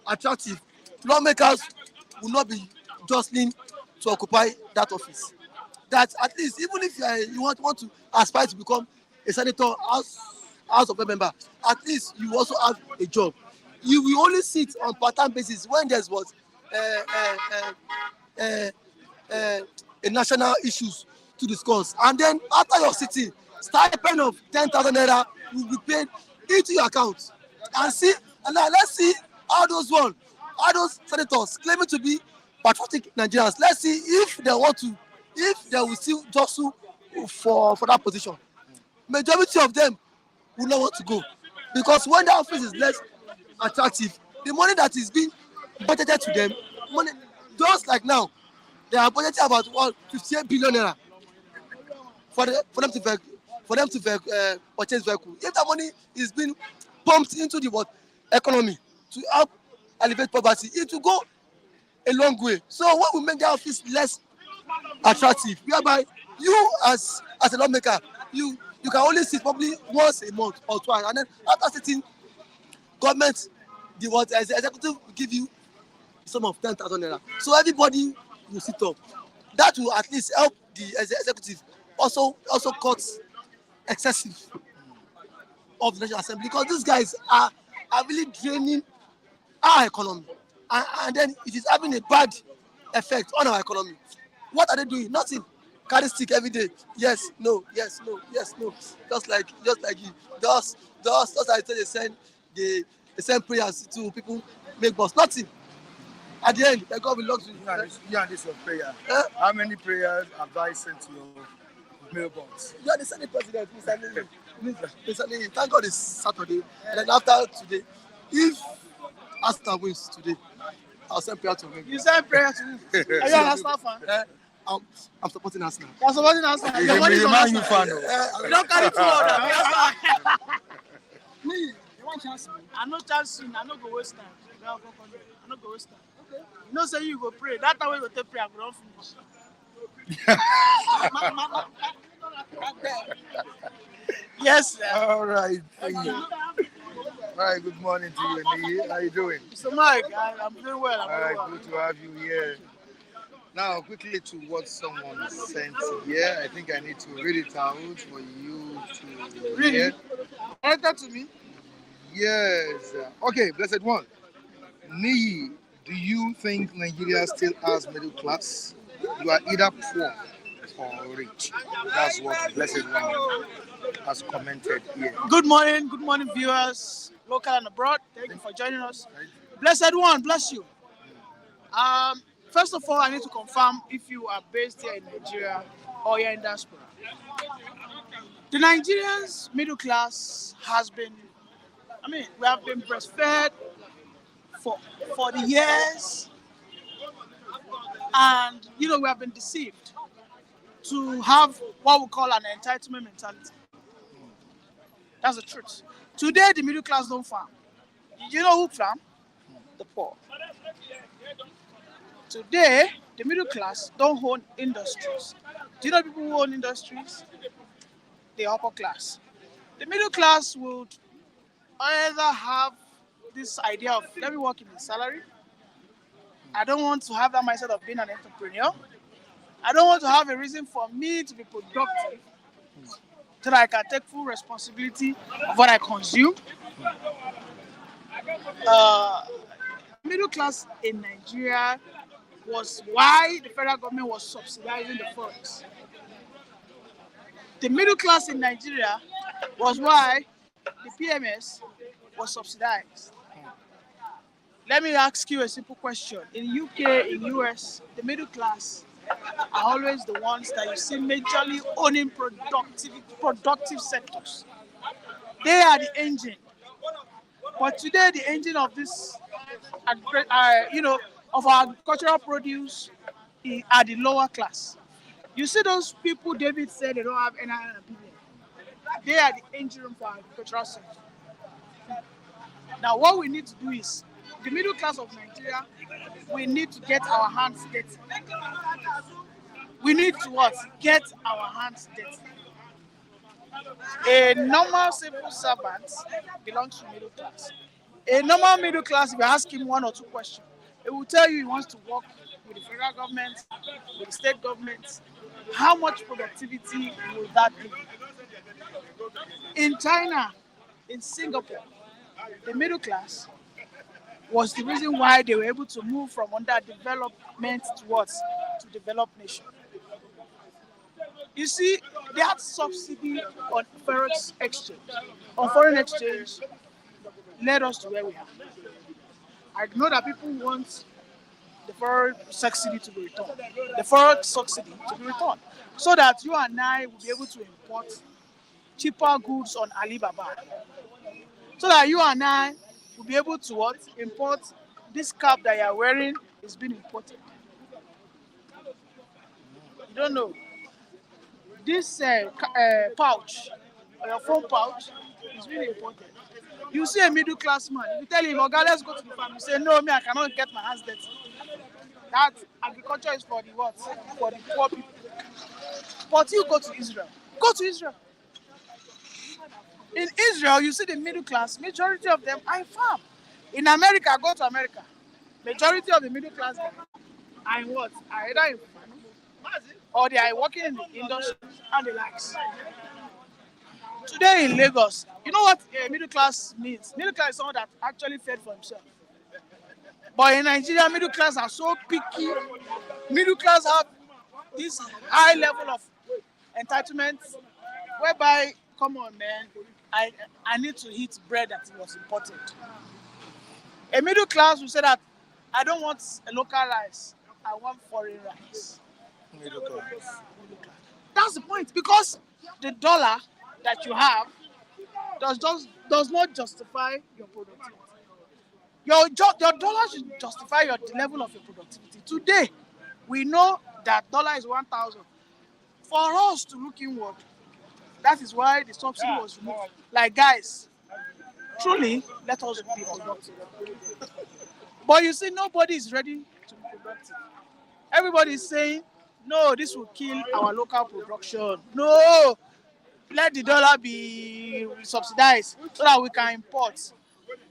S5: attractive, lawmakers will not be jostling to occupy that office. That at least, even if you want to aspire to become a senator, house of a member, at least you also have a job. You will only sit on part-time basis when there's what uh, uh, a national issues to discuss, and then after your sitting, stipend of 10,000 naira will be paid into your account. And see, and now let's see how those senators claiming to be patriotic Nigerians. Let's see if they will still jostle for that position. Majority of them will not want to go, because when the office is less attractive, the money that is being budgeted to them, money just like now, they are budgeting about 58 billion naira for them to purchase vehicle. If that money is being pumped into the economy to help alleviate poverty, it will go a long way. So when we make the office less attractive, whereby you as a lawmaker, you can only sit probably once a month or twice, and then after sitting, government, as the executive will give you a sum of 10,000 naira. So everybody will sit up. That will at least help the executive also cut excessive of the National Assembly, because these guys are really draining our economy, and then it is having a bad effect on our economy. What are they doing? Nothing. Carry stick every day. Yes, no, yes, no, yes, no. Just like you. Just I say they send prayers to people make boss. Nothing. At the end, God will love you.
S2: You and this your prayer. How many prayers have I sent to your mailbox?
S5: You are the Senate president, Mr. Lee. Thank God it's Saturday. And then after today, if Arsenal wins today, I'll send prayer to him.
S4: You send prayer to him. Are you an Arsenal fan?
S5: I'm supporting Arsenal.
S4: You're supporting Arsenal. Your money from Arsenal. You don't carry 200. Me, you want chance? I no chance soon. I no go waste time. I no go waste time. Okay. You know, say you go pray. That time we go take prayer, I go finish. Yes, sir.
S2: All right. Thank you. All right. Good morning to you, Niyi. How you doing?
S4: Mr. Mike, I'm doing well.
S2: All right. Good to have you here. Now, quickly to what someone sent here. I think I need to read it out for you to
S4: read
S2: hear.
S4: it. Write that to me.
S2: Yes. Okay, blessed one. Niyi, do you think Nigeria still has middle class? You are either poor or rich. That's what blessed one has commented here.
S4: Good morning, viewers, local and abroad. Thank you for joining us. Blessed one, bless you. First of all, I need to confirm if you are based here in Nigeria or you're in diaspora. The Nigerians middle class has been, we have been breastfed for the years, and we have been deceived to have what we call an entitlement mentality. That's the truth. Today, the middle class don't farm. You know who farm? The poor. Today, the middle class don't own industries. Do you know people who own industries? The upper class. The middle class would either have this idea of, let me work in the salary. I don't want to have that mindset of being an entrepreneur. I don't want to have a reason for me to be productive so that I can take full responsibility of what I consume. Middle class in Nigeria was why the federal government was subsidizing the forex. The middle class in Nigeria was why the PMS was subsidized. Let me ask you a simple question. In UK, in US, the middle class are always the ones that you see majorly owning productive sectors. They are the engine. But today, the engine of this, of our agricultural produce are the lower class. You see those people David said they don't have any opinion. They are the engine room for our agricultural sector.
S6: Now, what we need to do is, the middle class of Nigeria, we need to get our hands dirty. We need to what? Get our hands dirty. A normal civil servant belongs to middle class. A normal middle class, if you ask him one or two questions, he will tell you he wants to work with the federal government, with the state government. How much productivity will that be? In China, in Singapore, the middle class was the reason why they were able to move from underdevelopment towards to developed nation. You see, they had subsidy on forex exchange. On foreign exchange led us to where we are. I know that people want the foreign subsidy to be returned, the forex subsidy to be returned, so that you and I will be able to import cheaper goods on Alibaba, so that you and I will be able to what? Import this cap that you are wearing is being imported. You don't know. This pouch, or your phone pouch, is being imported. You see a middle class man, if you tell him, okay, let's go to the farm, you say, no, me, I cannot get my hands dirty. That agriculture is for the what? For the poor people. But you go to Israel. Go to Israel. In Israel, you see the middle class, majority of them are in farm. In America, go to America. Majority of the middle class are in what? Are either in farm or they are working in the industry and the likes. Today in Lagos, you know what a middle class means? Middle class is someone that actually fed for himself. But in Nigeria, middle class are so picky. Middle class have this high level of entitlement, whereby, come on, man, I need to eat bread that was imported. A middle class will say that I don't want a local rice, I want foreign rice.
S2: Middle class.
S6: Middle class. That's the point, because the dollar that you have does not justify your productivity. Your dollar should justify the level of your productivity. Today, we know that dollar is 1,000. For us to look inward, that is why the subsidy was removed. Like, guys, truly, let us be productive. But you see, nobody is ready to be productive. Everybody is saying, no, this will kill our local production. No, let the dollar be subsidized so that we can import.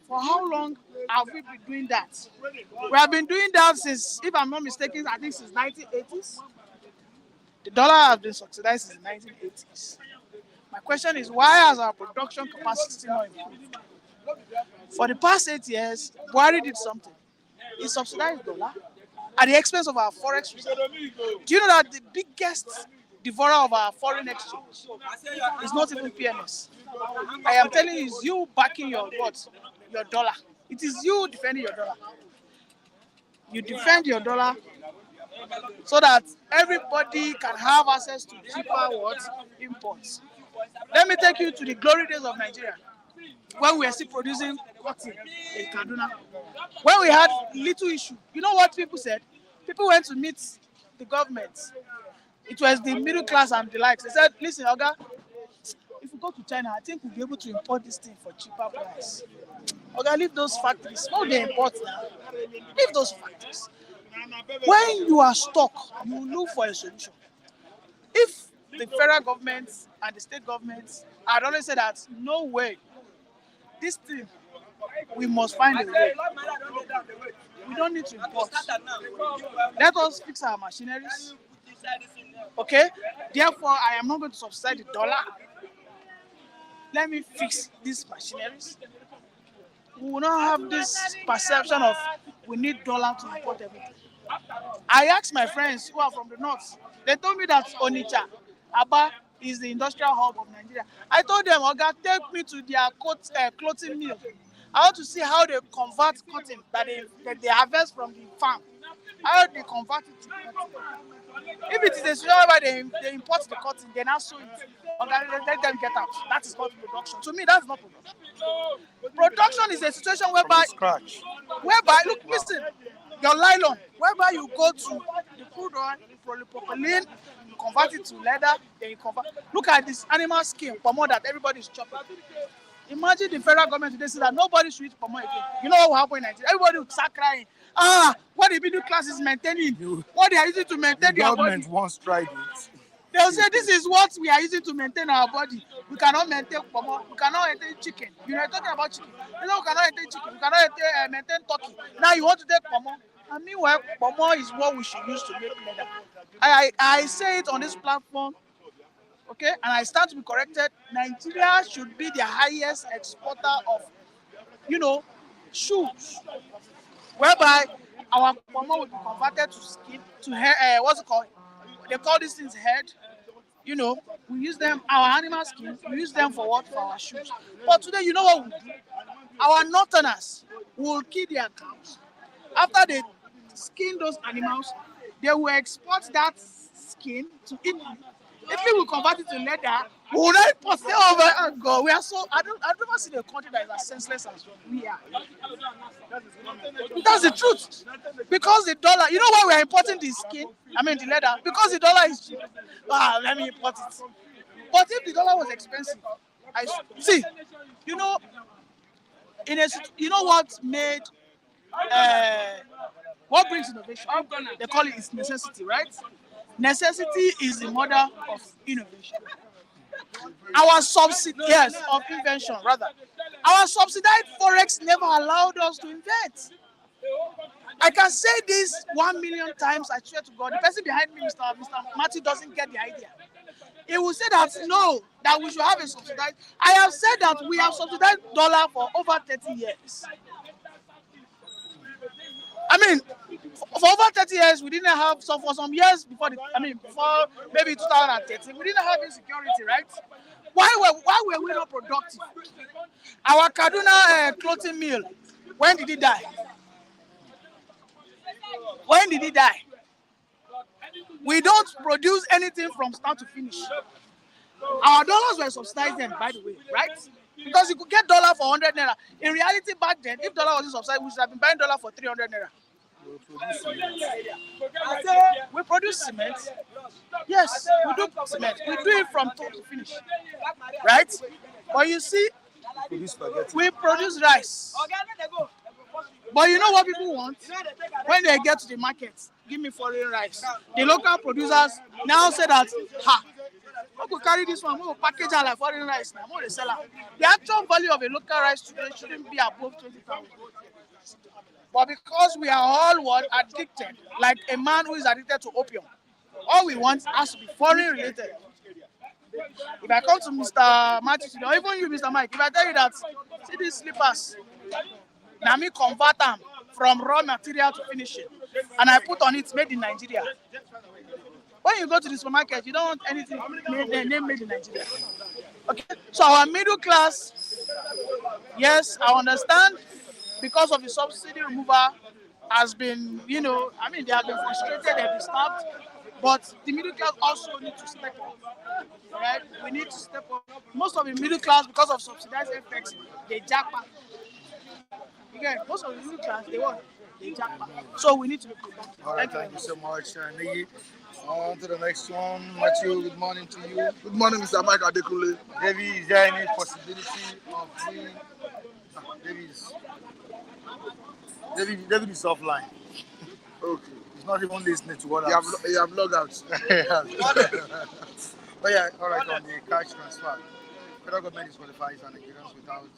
S6: For how long have we been doing that? We have been doing that since, if I'm not mistaken, I think since 1980s. The dollar has been subsidized since the 1980s. My question is, why has our production capacity not improved? For the past 8 years, Buhari did something. He subsidized dollar at the expense of our forex reserve. Do you know that the biggest devourer of our foreign exchange is not even PMS? I am telling you, it's you backing your what? Your dollar. It is you defending your dollar. You defend your dollar so that everybody can have access to cheaper what? Imports. Let me take you to the glory days of Nigeria, when we were still producing cotton in Kaduna. When we had little issue, you know what people said? People went to meet the government. It was the middle class and the likes. They said, listen, Oga, if we go to China, I think we'll be able to import this thing for cheaper price. Oga, leave those factories. No, they import now. Leave those factories. When you are stuck, you look for a solution. If the federal government and the state governments had always said that, no way, this thing, we must find a way. We don't need to import. Let us fix our machineries. Okay? Therefore, I am not going to subsidize the dollar. Let me fix these machineries. We will not have this perception of we need dollar to import everything. I asked my friends who are from the north. They told me that Onitsha, Aba, is the industrial hub of Nigeria. I told them, Oga, take me to their clothing mill. I want to see how they convert cotton that they harvest from the farm. How they convert it to cotton. If it is a situation where they import the cotton, they now sew it. Oga, let them get out. That is not production. To me, that's not production. Production is a situation whereby, look, listen, your nylon, whereby you go to the crude oil, polypropylene, you convert it to leather, then you convert. Look at this animal skin, for more that everybody is chopping. Imagine the federal government today say that nobody should eat pomo again. You know what will happen in Nigeria? Everybody will start crying. Ah, what the middle class is maintaining, what they are using to
S2: The
S6: maintain their body.
S2: government once tried it.
S6: They'll say this is what we are using to maintain our body. We cannot maintain pomo. We cannot maintain chicken. You know, talking about chicken. You know, we cannot maintain chicken. We cannot maintain turkey. Now you want to take pomo. And meanwhile, pomo is what we should use to make leather. I say it on this platform, okay, and I stand to be corrected. Nigeria should be the highest exporter of, shoes, whereby our pomo will be converted to skin, to hair. What's it called? They call these things head. We use them, our animal skins, we use them for what? For our shoes. But today, you know what we do? Our northerners will kill their cows. After they skin those animals, they will export that skin to Italy. Italy will convert it to leather. We will not import it over and go. We are so, I've never seen a country that is as senseless as we are. That's the truth. Because the dollar, you know why we are importing the skin? The leather. Because the dollar is cheap. Let me import it. But if the dollar was expensive, see, you know what made, what brings innovation? They call it is necessity, right? Necessity is the mother of innovation. Our yes, of invention rather. Our subsidized forex never allowed us to invent. I can say this 1,000,000 times. I swear to God, the person behind me, Mr. Matthew, doesn't get the idea. He will say that no, that we should have a subsidized. I have said that we have subsidized dollar for over 30 years. For over 30 years, we didn't have, so for some years before before maybe 2013, we didn't have insecurity, right? Why were we not productive? Our Kaduna clothing mill, when did it die? When did it die? We don't produce anything from start to finish. Our dollars were subsidized then, by the way, right? Because you could get dollar for 100 naira. In reality, back then, if dollar wasn't subsidized, we should have been buying dollar for 300 naira. We produce cement. Yes, we do cement. We do it from top to finish, right? But you see, we produce rice. But you know what people want? When they get to the market, give me foreign rice. The local producers now say that, we could carry this one, we will package it like foreign rice now, we will sell it. The actual value of a local rice today shouldn't be above 20,000. But because we are all addicted, like a man who is addicted to opium, all we want has to be foreign related. If I come to Mr. Matthew, or even you, Mr. Mike, if I tell you that, see these slippers, now me convert them from raw material to finishing, and I put on it made in Nigeria. When you go to the supermarket, you don't want anything made in Nigeria. Okay, so our middle class, yes, I understand, because of the subsidy removal has been, they have been frustrated, they've been starved, but the middle class also need to step up, right? We need to step up. Most of the middle class, because of subsidized effects, they jackpot. Again, most of the middle class, they jackpot. So we need to be productive.
S2: All right, thank you so much, Niggy. On to the next one. Matthew, good morning to you.
S5: Good morning, Mr. Mike Adekunle.
S2: Davy, is there any possibility of David is offline.
S5: Okay.
S2: He's not even listening to what
S5: You have logged out.
S2: But yeah, all right, on the cash transfer. Federal government disqualifies Nigerians without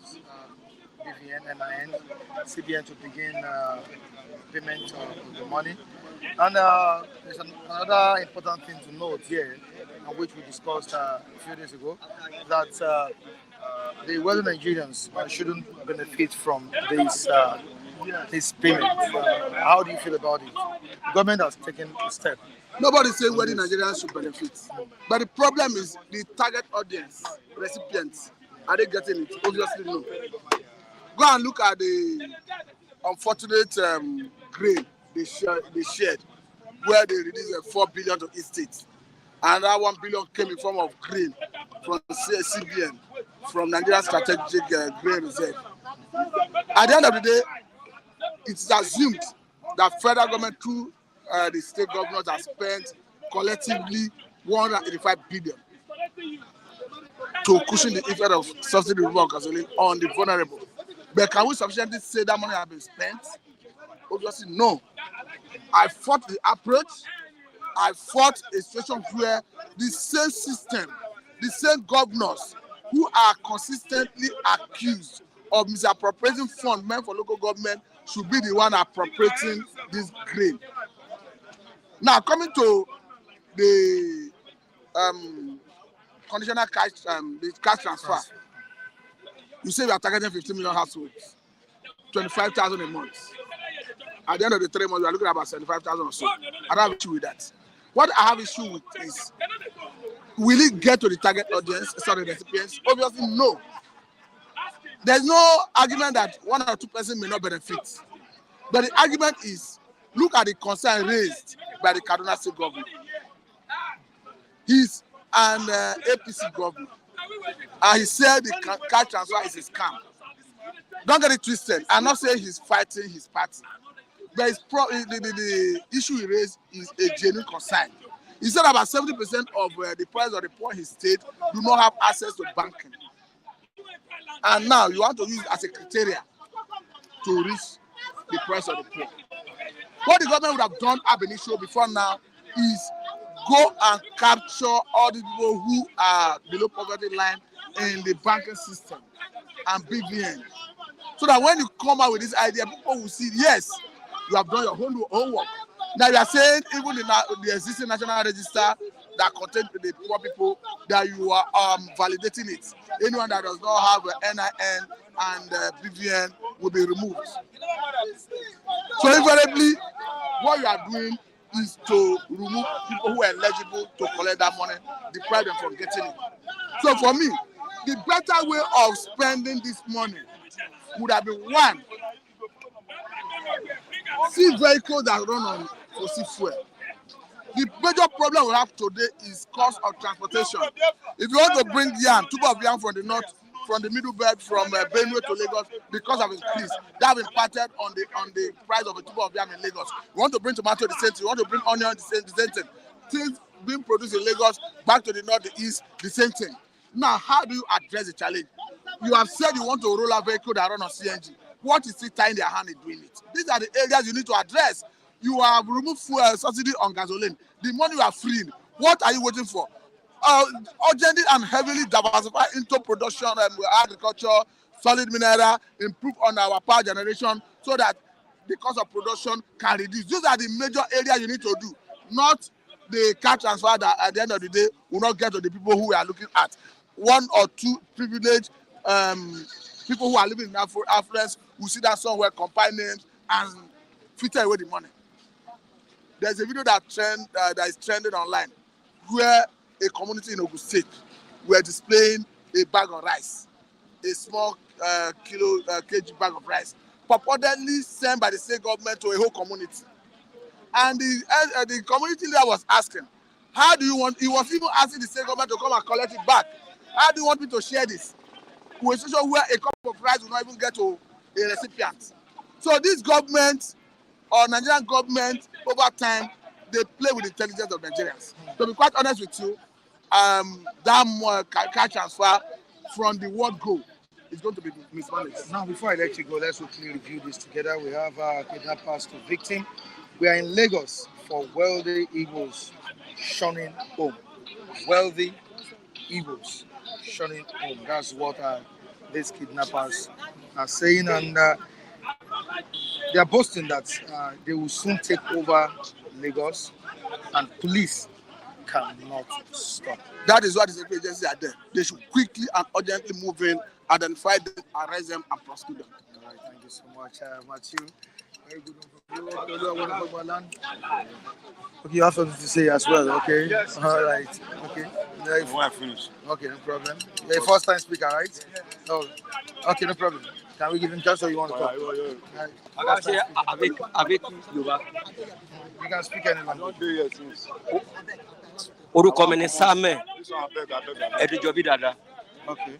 S2: BVN, NIN, CBN to begin payment of the money. And there's another important thing to note here, which we discussed a few days ago, that the wealthy Nigerians shouldn't benefit from this payment. How do you feel about it? The government has taken a step.
S5: Nobody's saying whether Nigerians should benefit. But the problem is the target audience, recipients. Are they getting it? Obviously, no. Go and look at the unfortunate grain they shared, where they released 4 billion to each state. And that 1 billion came in form of grain from CBN, from Nigerian Strategic Grain Reserve. At the end of the day, it's assumed that federal government through the state governors have spent collectively 185 billion.
S7: to cushion the effect of subsidy removal of gasoline on the vulnerable. But can we sufficiently say that money has been spent? Obviously, no. I fought the approach. I fought a situation where the same system, the same governors who are consistently accused of misappropriating funds meant for local government should be the one appropriating this grain. Now, coming to the conditional cash, the cash transfer, you say we are targeting 15 million households, 25,000 a month. At the end of the 3 months, we are looking at about 75,000 or so. I don't have issue with that. What I have issue with is, will it get to the target audience, sorry, the recipients? Obviously, no. There's no argument that 1 or 2 persons may not benefit. But the argument is, look at the concern raised by the Kaduna State government. He's an APC governor. And he said the cash transfer is a scam. Don't get it twisted. I'm not saying he's fighting his party. But it's the issue he raised is a genuine concern. He said about 70% of the price of the poor in his state do not have access to banking. And now you want to use it as a criteria to reach the price of the poor. What the government would have done ab initio before now is go and capture all the people who are below poverty line in the banking system and BVN. So that when you come out with this idea, people will see, yes, you have done your homework. Now you are saying even the existing national register that contains the poor people, that you are validating it. Anyone that does not have an NIN and BVN will be removed. So invariably, what you are doing is to remove people who are eligible to collect that money, deprive them from getting it. So for me, the better way of spending this money would have been one, see vehicles that run on fossil fuel. The major problem we have today is cost of transportation. If you want to bring yam, tuber of yam from the north, from the middle belt, from Benue to Lagos, because of increase, that have impacted on the price of a tuber of yam in Lagos. You want to bring tomato, the same thing. You want to bring onion, the same thing. Things being produced in Lagos, back to the north, the east, the same thing. Now, how do you address the challenge? You have said you want to roll a vehicle that run on CNG. What is it tying their hand in doing it? These are the areas you need to address. You have removed fuel subsidy on gasoline. The money you are freeing. What are you waiting for? Urgently and heavily diversify into production and agriculture, solid mineral, improve on our power generation so that the cost of production can reduce. These are the major areas you need to do, not the cash transfer that at the end of the day will not get to the people who we are looking at. 1 or 2 privileged people who are living in affluence who see that somewhere, compile names and filter away the money. There's a video that is trending online where a community in Ogun State were displaying a bag of rice, a small kg bag of rice, purportedly sent by the state government to a whole community. And the community leader was asking, how do you want, he was even asking the state government to come and collect it back. How do you want me to share this? With a situation where a cup of rice will not even get to a recipient. So this government or Nigerian government over time, they play with the intelligence of Nigerians. To be quite honest with you, that cash transfer from the word go is going to be mismanaged.
S2: Now, before I let you go, let's quickly review this together. We have kidnappers to victim. We are in Lagos for wealthy Igbos shunning home. Wealthy Igbos shunning home. That's what these kidnappers are saying, and they are boasting that they will soon take over Lagos and police cannot stop.
S7: That is why the security agencies are there. They should quickly and urgently move in, identify them, arrest them, and prosecute them.
S2: All right, thank you so much, Matthew. Very good. Okay, you have something to say as well, okay? Yes. All right, okay. When I finish. Okay, no problem. You're a first time speaker, right? Oh, okay, no problem. Can we give him chance or you want to talk? You can speak any language.
S8: Orúkọ mi ni Samuel Ẹdújọbí Dada.
S2: Okay.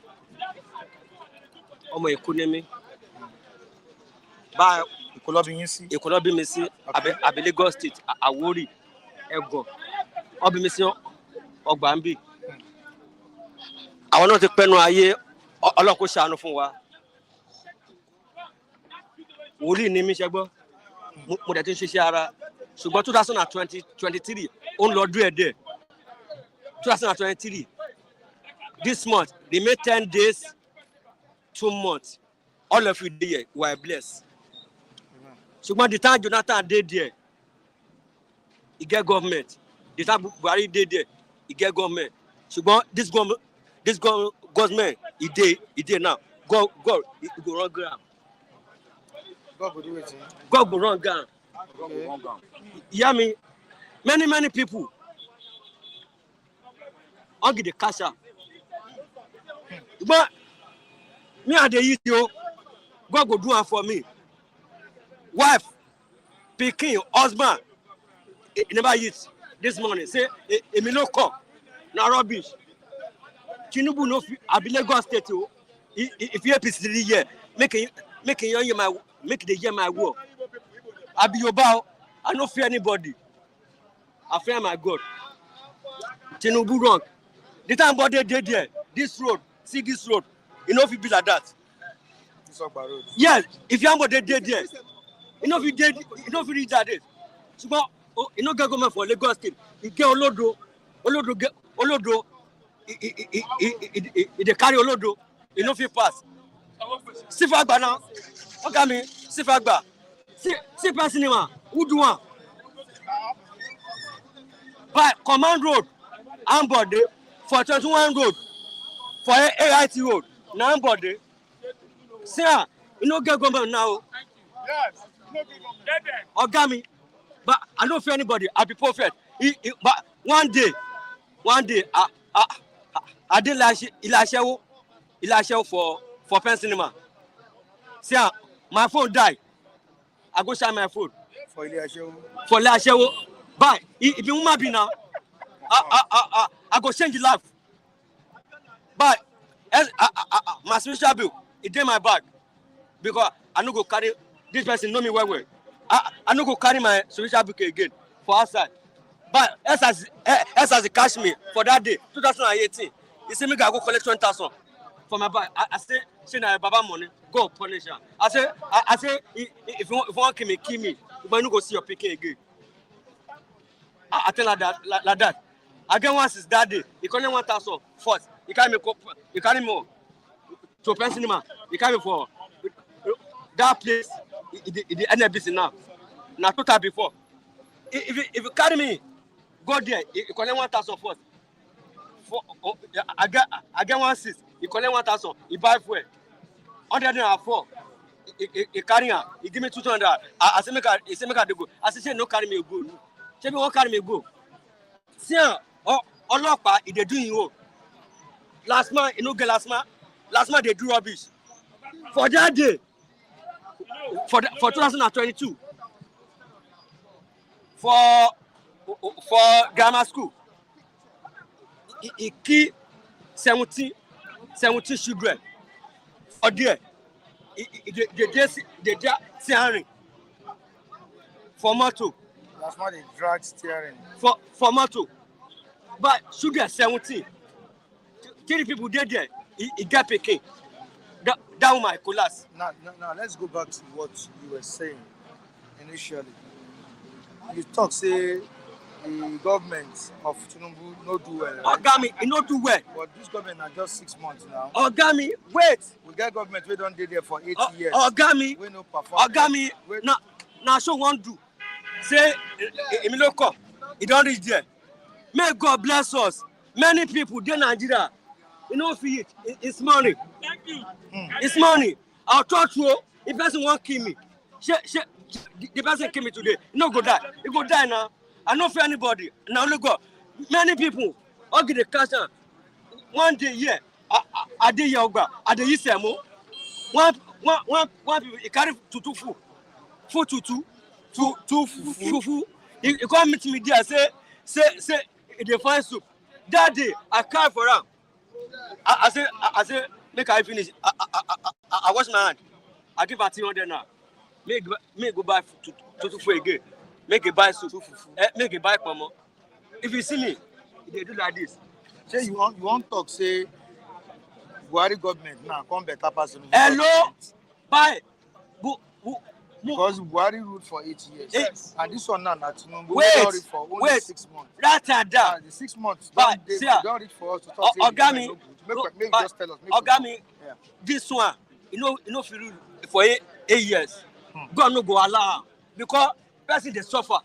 S8: Ọmọ Èkó ni mí. Bá
S2: Èkó ló bí yín sí.
S8: Èkó ló bí mi sí Abẹ́ Lagos State, Àwórì, Ẹ̀gọ̀. Ó bí mi sí Ọgbàmbì. àwọn náà ti pẹ́nu ayé Ọlọ́run kó ṣàánú fún wa. Wòlíì ni mí ṣẹ́gbọ́, mo dẹ̀ ti ń ṣiṣẹ́ ara. Ṣùgbọ́n 2023 ó ń lọ díẹ̀. 2023 this month remain 10 days 2 months all of you dey here we are blessed. Ṣùgbọ́n the time Jonathan dey there e get government, the time Buhari dey there e get government. Ṣùgbọ́n this government e dey now God e go run ground.
S2: God go do it.
S8: God go run ground. You hear me? Many people I'll get the cash out. But me and the you God go do it for me. Wife, pikin, husband, he never eat this morning. Say, me no come. Na rubbish. Tinubu no, I be Lagos State. If you APC here, make the hear my word. I be your bow. I don't fear anybody. I fear my God. Tinubu wrong. The time body dey there, this road, see this road, you know if it be like that. Yes, if you dey there, you know if you reach that day. So, you know government for Lagos State, you get Olodo, they carry Olodo, you know if you pass. Sifagba now, okay me, Sifagba. See person who do one. By Command Road, Ambode, for 21 Road, for AIT Road, now Ambode. See, you know get government now.
S1: Yes.
S8: Ogami, but I don't fear anybody. I'll be perfect. But one day, I did Ilashewo for pen cinema. See, my phone died. I go share my phone
S2: For Ilashewo.
S8: For Ilashewo. But if you want be now, I go change the life. But my spiritual bill, it in my bag because I no go carry this person know me well. I no go carry my spiritual book again for outside. But as he catch me for that day, 2018, he say me go collect 20,000 for my bag. I say na Baba money, go punish him. I say if you want kill me, but you no go see your pikin again. I tell her that. Again once is that day, he collect 1,000 first. He carry me to pen cinema. He carry me for that place. The NBC now. Now total before. If you carry me, go there. You collect 1,000 first. I get 1,600. You collect 1,000. You buy fuel. 104. He carry her. He give me 200. I say make her go. I say no carry me go. Say me won't carry me go. See, Olopa, they do you. Last man, you know get last man they do rubbish. For that day, for 2022, for grammar school, he killed 17 children. For there, they steering for motor.
S2: Last man they drag steering.
S8: For motor. But sugar 17. 3 people dead there. He got picking. That woman collapse.
S2: Now, let's go back to what you were saying initially. You talk say the government of Tinubu no do well. Right?
S8: Ogami, he no do well.
S2: But this government are just 6 months now.
S8: Ogami, wait.
S2: We get government we don't dey there for 8 years.
S8: Ogami,
S2: we no perform.
S8: Ogami, now show one do. Say, Emiloko, he don't reach there. May God bless us. Many people in Nigeria, you know, it's money.
S3: Thank you.
S8: It's money. I'll talk to you. If person won't kill me, the person kill me today. You no go die. You go die now. I don't fear anybody. Now look God. Many people, I'll get the cash. One day, yeah, I did yoga. I did Isemo. One people, he carry tutu full tutu. Two fufu. He come meet me there. Say, they find soup. That day, I cry for him. I say, make I finish. I wash my hand. I give her 300 now. Make go buy fufu again. Make a buy soup. Make a buy mama. If you see me, they do like this.
S2: Say you want talk say Buhari government now come better person.
S8: Hello, bye.
S2: Because Buhari ruled for 8 years.
S8: Yes.
S2: And this one now,
S8: Wait,
S2: for only 6 months.
S8: That and that.
S2: The 6 months,
S8: But,
S2: they
S8: see,
S2: don't read for us to talk.
S8: Ogami,
S2: Make just tell us.
S8: Ogami,
S2: Yeah.
S8: this one, you know, if you rule for 8 years, God no go allow because person they suffer.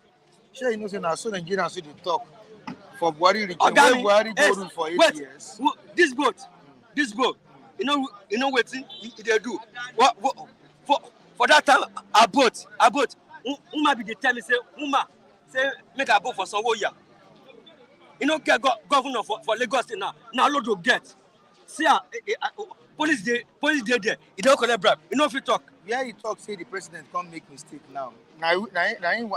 S2: Sure, you know, say now so Nigerians see the talk for Buhari region.
S8: Ogami,
S2: Buhari go rule for 8 years.
S8: This boat, you know what they do. What for that time, a boat. Uma be the tell me say make a boat for Sanwo-Oya. You know, get governor for Lagos State now. Now load to get. See, police there. He don't collect bribe. You know if you talk.
S2: Yeah, you talk. Say the president can't make mistake now. Now I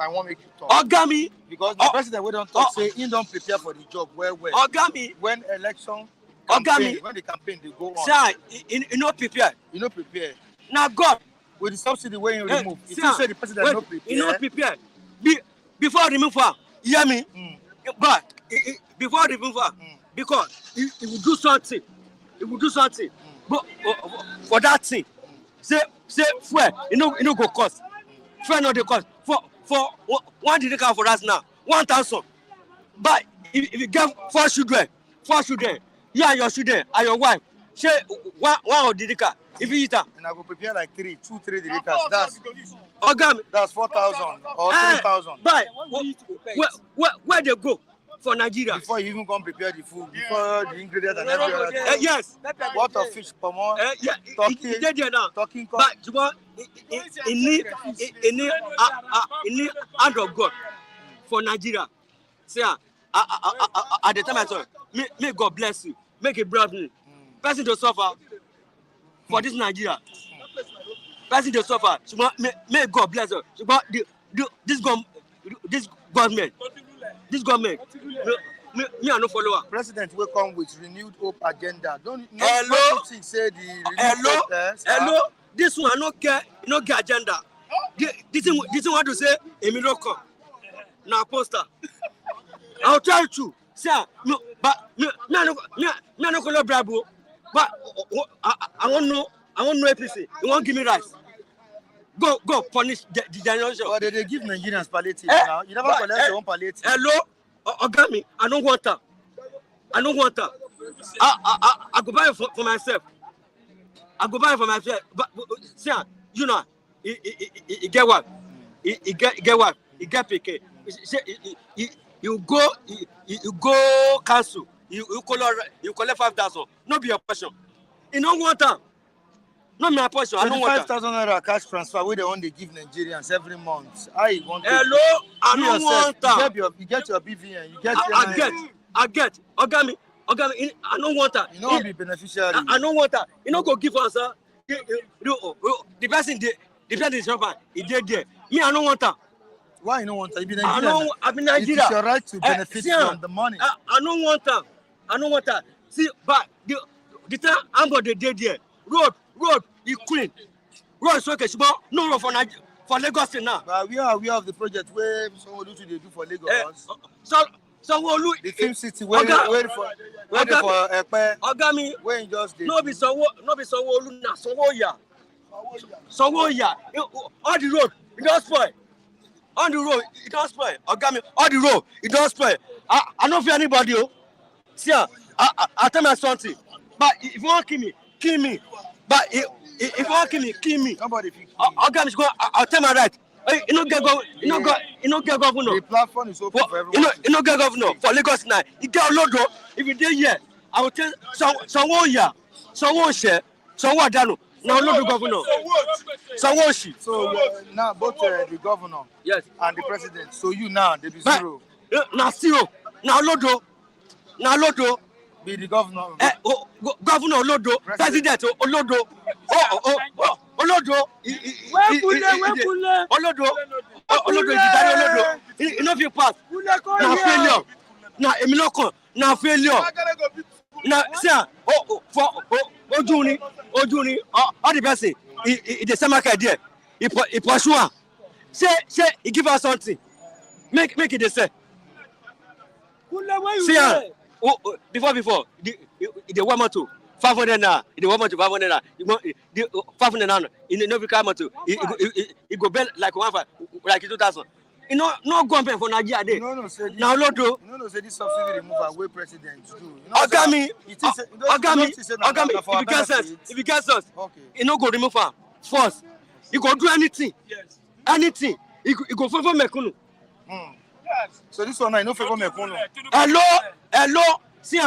S2: want make you talk.
S8: Ogami,
S2: because the president we don't talk. Say he don't prepare for the job well.
S8: Ogami,
S2: when election.
S8: Ogami,
S2: when the campaign they go on.
S8: Sir, you not prepare.
S2: You not prepare.
S8: Now God.
S2: With the subsidy when you remove, if you say the president not prepare.
S8: You not prepare. Before remove her, you hear me? But before remove her, because he will do something. But for that thing, say fuel, you know go cost. Fuel not the cost. For one dedicated for us now, 1,000. But if you get 4 children, you and your children and your wife, share one of dedicated. If you eat that,
S2: and I go prepare like 3 dedicas. That's 4,000 or 3,000.
S8: But where they go for Nigeria?
S2: Before you even come prepare the food, before the ingredients and everything.
S8: Yes.
S2: What of fish, pomo, turkey, talking corn.
S8: But you want in need hand of God for Nigeria. Say at the time I saw, may God bless you, make it brave me. Person to suffer. For this Nigeria, person they suffer. May God bless her. This government, me I no follow her.
S2: President will come with renewed hope agenda.
S8: Hello.
S2: Say the
S8: Hello. This one no get agenda. This one to say Emilio come. Now poster. I'll try to say no, but me I no follow bravo. But I won't know APC. You won't give me rice. Go punish the generation.
S2: But they give Nigerians palliative now. You never collect your own palliative.
S8: Hello, Ogami. I don't want her. I go buy it for myself. But see, you know, he get what? He get what? He get PK. You go cancel. You collect 5,000. Not be your portion. You don't want them. Not my portion. I don't want
S2: 5,000 naira cash transfer where they want to give Nigerians every month. I want.
S8: Hello, I don't want them.
S2: You get your BVN. You get.
S8: I get. Ogami. I don't want that.
S2: You know be beneficiary.
S8: I don't want that. You know go give us the person is shopper. He did there. Me I don't want that.
S2: Why you don't want that? You be Nigerian.
S8: I be Nigeria.
S2: It's your right to benefit from the money.
S8: I don't want that. See, but the time I'm going to day there. Road, you clean. Road is okay, no road for Lagos now.
S2: But we are aware of the project where someone do they do for Lagos.
S8: So
S2: the film city where for Epe.
S8: Ogami,
S2: where just
S8: no be Sanwo-Olu na Sanwo-Oya. All the road, it don't spoil. On the road, it don't spoil. Ogami, all the road, it don't spoil. I don't fear anybody. See, I tell my something. But if you want to kill me. But if you want to kill me.
S2: Nobody.
S8: Ogami, I'll tell my right. You don't get governor.
S2: The platform is open for everyone.
S8: You don't get governor for Lagos now. You get a load. If you did here, I will tell Sanwo-Oya, Sanwo-Ose, Sanwo-Adano. Now load the governor. Sanwo-Osi.
S2: So now both the governor and the president. So you now they be zero.
S8: Now zero. Now lodo.
S2: Be the governor.
S8: Governor Olodo, president Olodo. Olodo. Olodo is Olodo. You know if you pass. Now failure. Now Emiloko. Now failure. Now see for Ojuni. All the person. He the same market there. He pursue. Say he give us something. Make it the say. See before the one to 500 naira. It was much 500 naira. You want the 500 naira. In every car motor, it go bend like 2,000. You know, no government for Nigeria.
S2: No, say this.
S8: Now, Lotto.
S2: No, say this subsidy removal away presidents do.
S8: Ogami, if you get sense,
S2: okay.
S8: You no go remove am first. You go do anything.
S3: Yes.
S8: Anything. You go favor Mekunu.
S2: Yes. So this one I no favor Mekunu.
S8: Hello. See,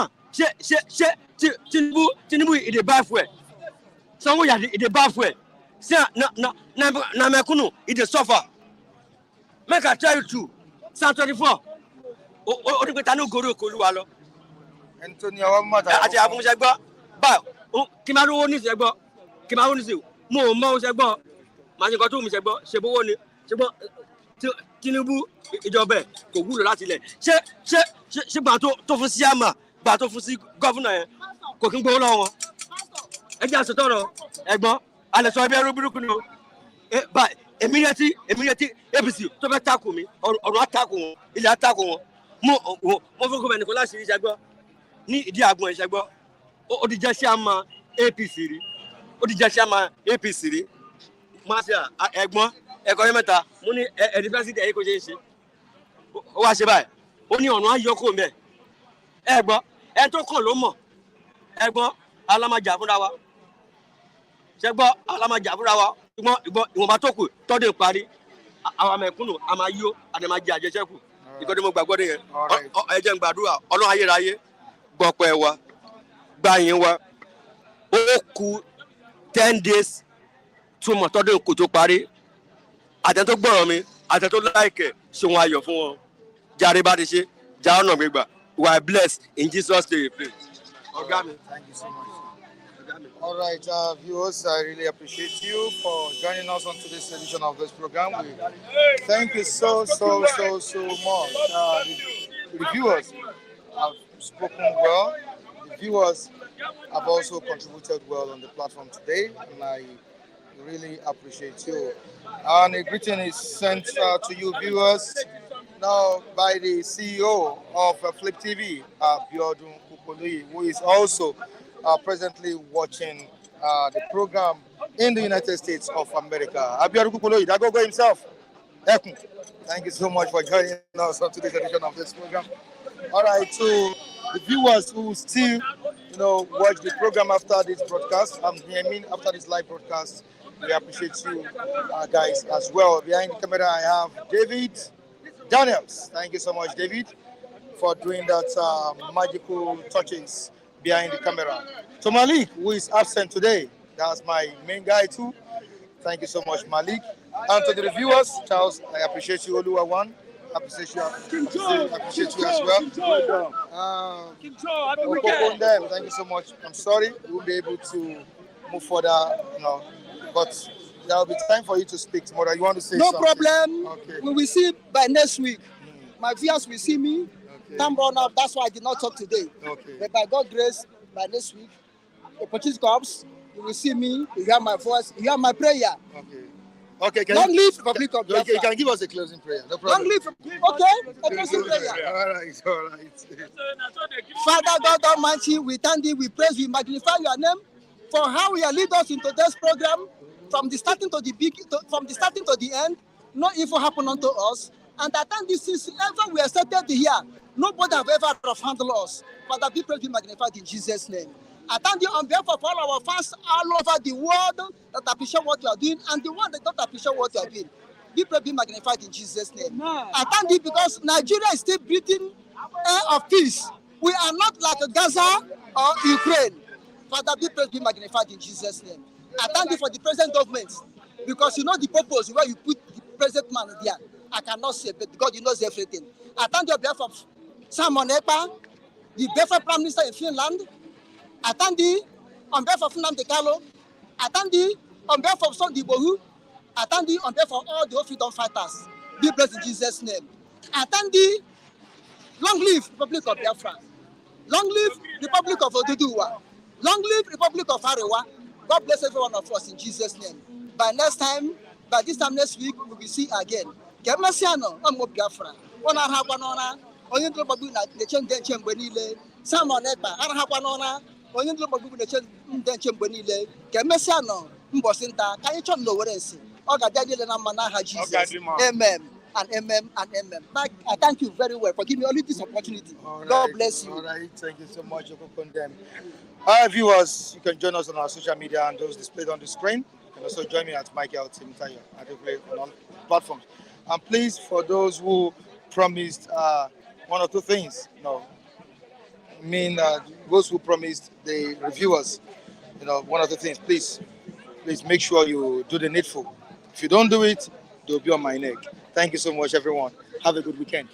S8: Tinubu, it dey buy fuel. Someone it dey buy fuel. See, na Mekunu, it dey suffer. Make I tell you true. 124. O de ta no goro koluwa lo.
S2: Anthony Awamata.
S8: Ati afun se gbo. Ba kí ma rówó ní se gbo. Kí ma rówó ní se. Mo mọ se gbo. Ma se ko to mi se gbo. Se bowo ni. Se gbo Tinubu ìjọba kò wúlò láti ilẹ̀. Ṣé gbà tó fún sí àmà, gbà tó fún sí gọ́fúnà yẹn kò kí ń gbowó lọ́wọ́ wọn. Ẹ jẹ́ àsọtọ̀rọ̀ ẹ̀gbọ́n alẹ́ sọ ẹbí ẹrú burúkú ni o. Èmi retí APC tó fẹ́ takò mí ọ̀run àtakò wọn ilẹ̀ àtakò wọn. Mo fún gómìnà kò láṣìírí ìṣẹ́gbọ́ ní ìdí àgbọn ìṣẹ́gbọ́ ó ti jẹ́ sí àmà APC rí ó ti jẹ́ sí àmà APC rí. Máa ṣe ẹ̀gbọ́n ẹ̀kọ́ yẹn mẹ́ta mo ní ẹ̀rí pẹ́sìdì ẹ̀yìn kò ṣe é ṣe ó wá ṣe báyìí ó ní ọ̀nà ayọ́kọ̀ mẹ́ ẹ̀gbọ́n ẹ̀ tó kàn ló mọ̀ ẹ̀gbọ́n alámàjà fúnra wa ṣẹ́gbọ́n alámàjà fúnra wa ìwọ̀nba tó kù tọ́dún ìparí àwọn mẹ̀kúnnù a máa yó àdèmàjì àjẹsẹ́kù ìkọ́ni mo gbàgbọ́ nìyẹn ẹ jẹ́ n gbàdúrà ọlọ́run ayérayé gbọ́pẹ́ wa gbàyìn wa ó kù 10 days túmọ̀ tọ́dún kù tó parí àtẹ tó gbọ́rọ̀ mi àtẹ tó láìkẹ̀ ṣe wọn ayọ̀ fún wọn jàre bá ti ṣe jà ọ̀nà gbégbà we are blessed in Jesus name we pray. Ọ̀gá mi.
S2: Thank you so much. All right, viewers, I really appreciate you for joining us on today's edition of this program. We thank you so much. The viewers have spoken well. The viewers have also contributed well on the platform today, and I really appreciate you. And a greeting is sent to you, viewers, now by the CEO of Flip TV, Biodun Kukului, who is also presently watching the program in the United States of America. Abiodun Kukului, Dagogo himself. Thank you so much for joining us on today's edition of this program. All right, to the viewers who still, watch the program after this broadcast, after this live broadcast, we appreciate you guys as well. Behind the camera, I have David Daniels. Thank you so much, David, for doing that magical touches behind the camera. To Malik, who is absent today, that's my main guy too. Thank you so much, Malik. And to the reviewers, Charles, I appreciate you, Oluwawan. I appreciate you as well. Thank you so much. I'm sorry we won't be able to move further, but there will be time for you to speak tomorrow. You want to say something?
S5: No problem.
S2: Okay.
S5: We will see by next week. My viewers will see me.
S2: Okay.
S5: Time run out. That's why I did not talk today.
S2: Okay.
S5: But by God's grace, by next week, the opportunity comes. You will see me. You hear my voice. You hear my prayer.
S2: Okay.
S5: Long live Republic of Biafra.
S2: You can give us a closing prayer. No problem.
S5: Long live. Okay. A closing prayer.
S2: All right.
S5: Father God Almighty, we thank thee, we praise, we magnify your name for how you lead us into this program from the starting to the end. No evil happen unto us, and I thank this since ever we are started here. Nobody have ever handled us. Father, be praised, be magnified in Jesus' name. I thank you on behalf of all our fans all over the world that appreciate what you are doing, and the one that don't appreciate what you are doing. Be praised, be magnified in Jesus' name. I thank you because Nigeria is still breathing air of peace. We are not like Gaza or Ukraine. Father, be praised, be magnified in Jesus' name. I thank you for the present government because you know the purpose where you put the present man there. I cannot say, but God, you knows everything. I thank you on behalf of Simon Ekpa, the Biafra Prime Minister in Finland. I thank you on behalf of Nnamdi Kanu. I thank you on behalf of Sunday Igboho. I thank you on behalf of all the freedom fighters. Be blessed in Jesus' name. I thank you. Long live Republic of Biafra. Long live Republic of Oduduwa. Long live Republic of Arewa. God bless every one of us in Jesus' name. By this time next week, we will see again. Kemasiano, Omo Biafra. Ona Hapanona, Oyinto Babu na the Chen Benile, Simon Ekpa, Arahapana,
S9: onye ndị ọgbagbo na-eche ndị nche mgbe niile ka emesịa nọ mbọsị nta ka anyị chọọ na Owerri nsi ọ ga-abịa niile na mma n'aha Jesus. Amen and amen and amen. I thank you very well for giving me only this opportunity. God bless you.
S2: All right, thank you so much, Okokondem. Viewers, you can join us on our social media and those displayed on the screen. You can also join me at Michael Timtayo on all platforms. And please, for those who promised one or two things, those who promised the reviewers, one or two things, please make sure you do the needful. If you don't do it, they'll be on my neck. Thank you so much, everyone. Have a good weekend.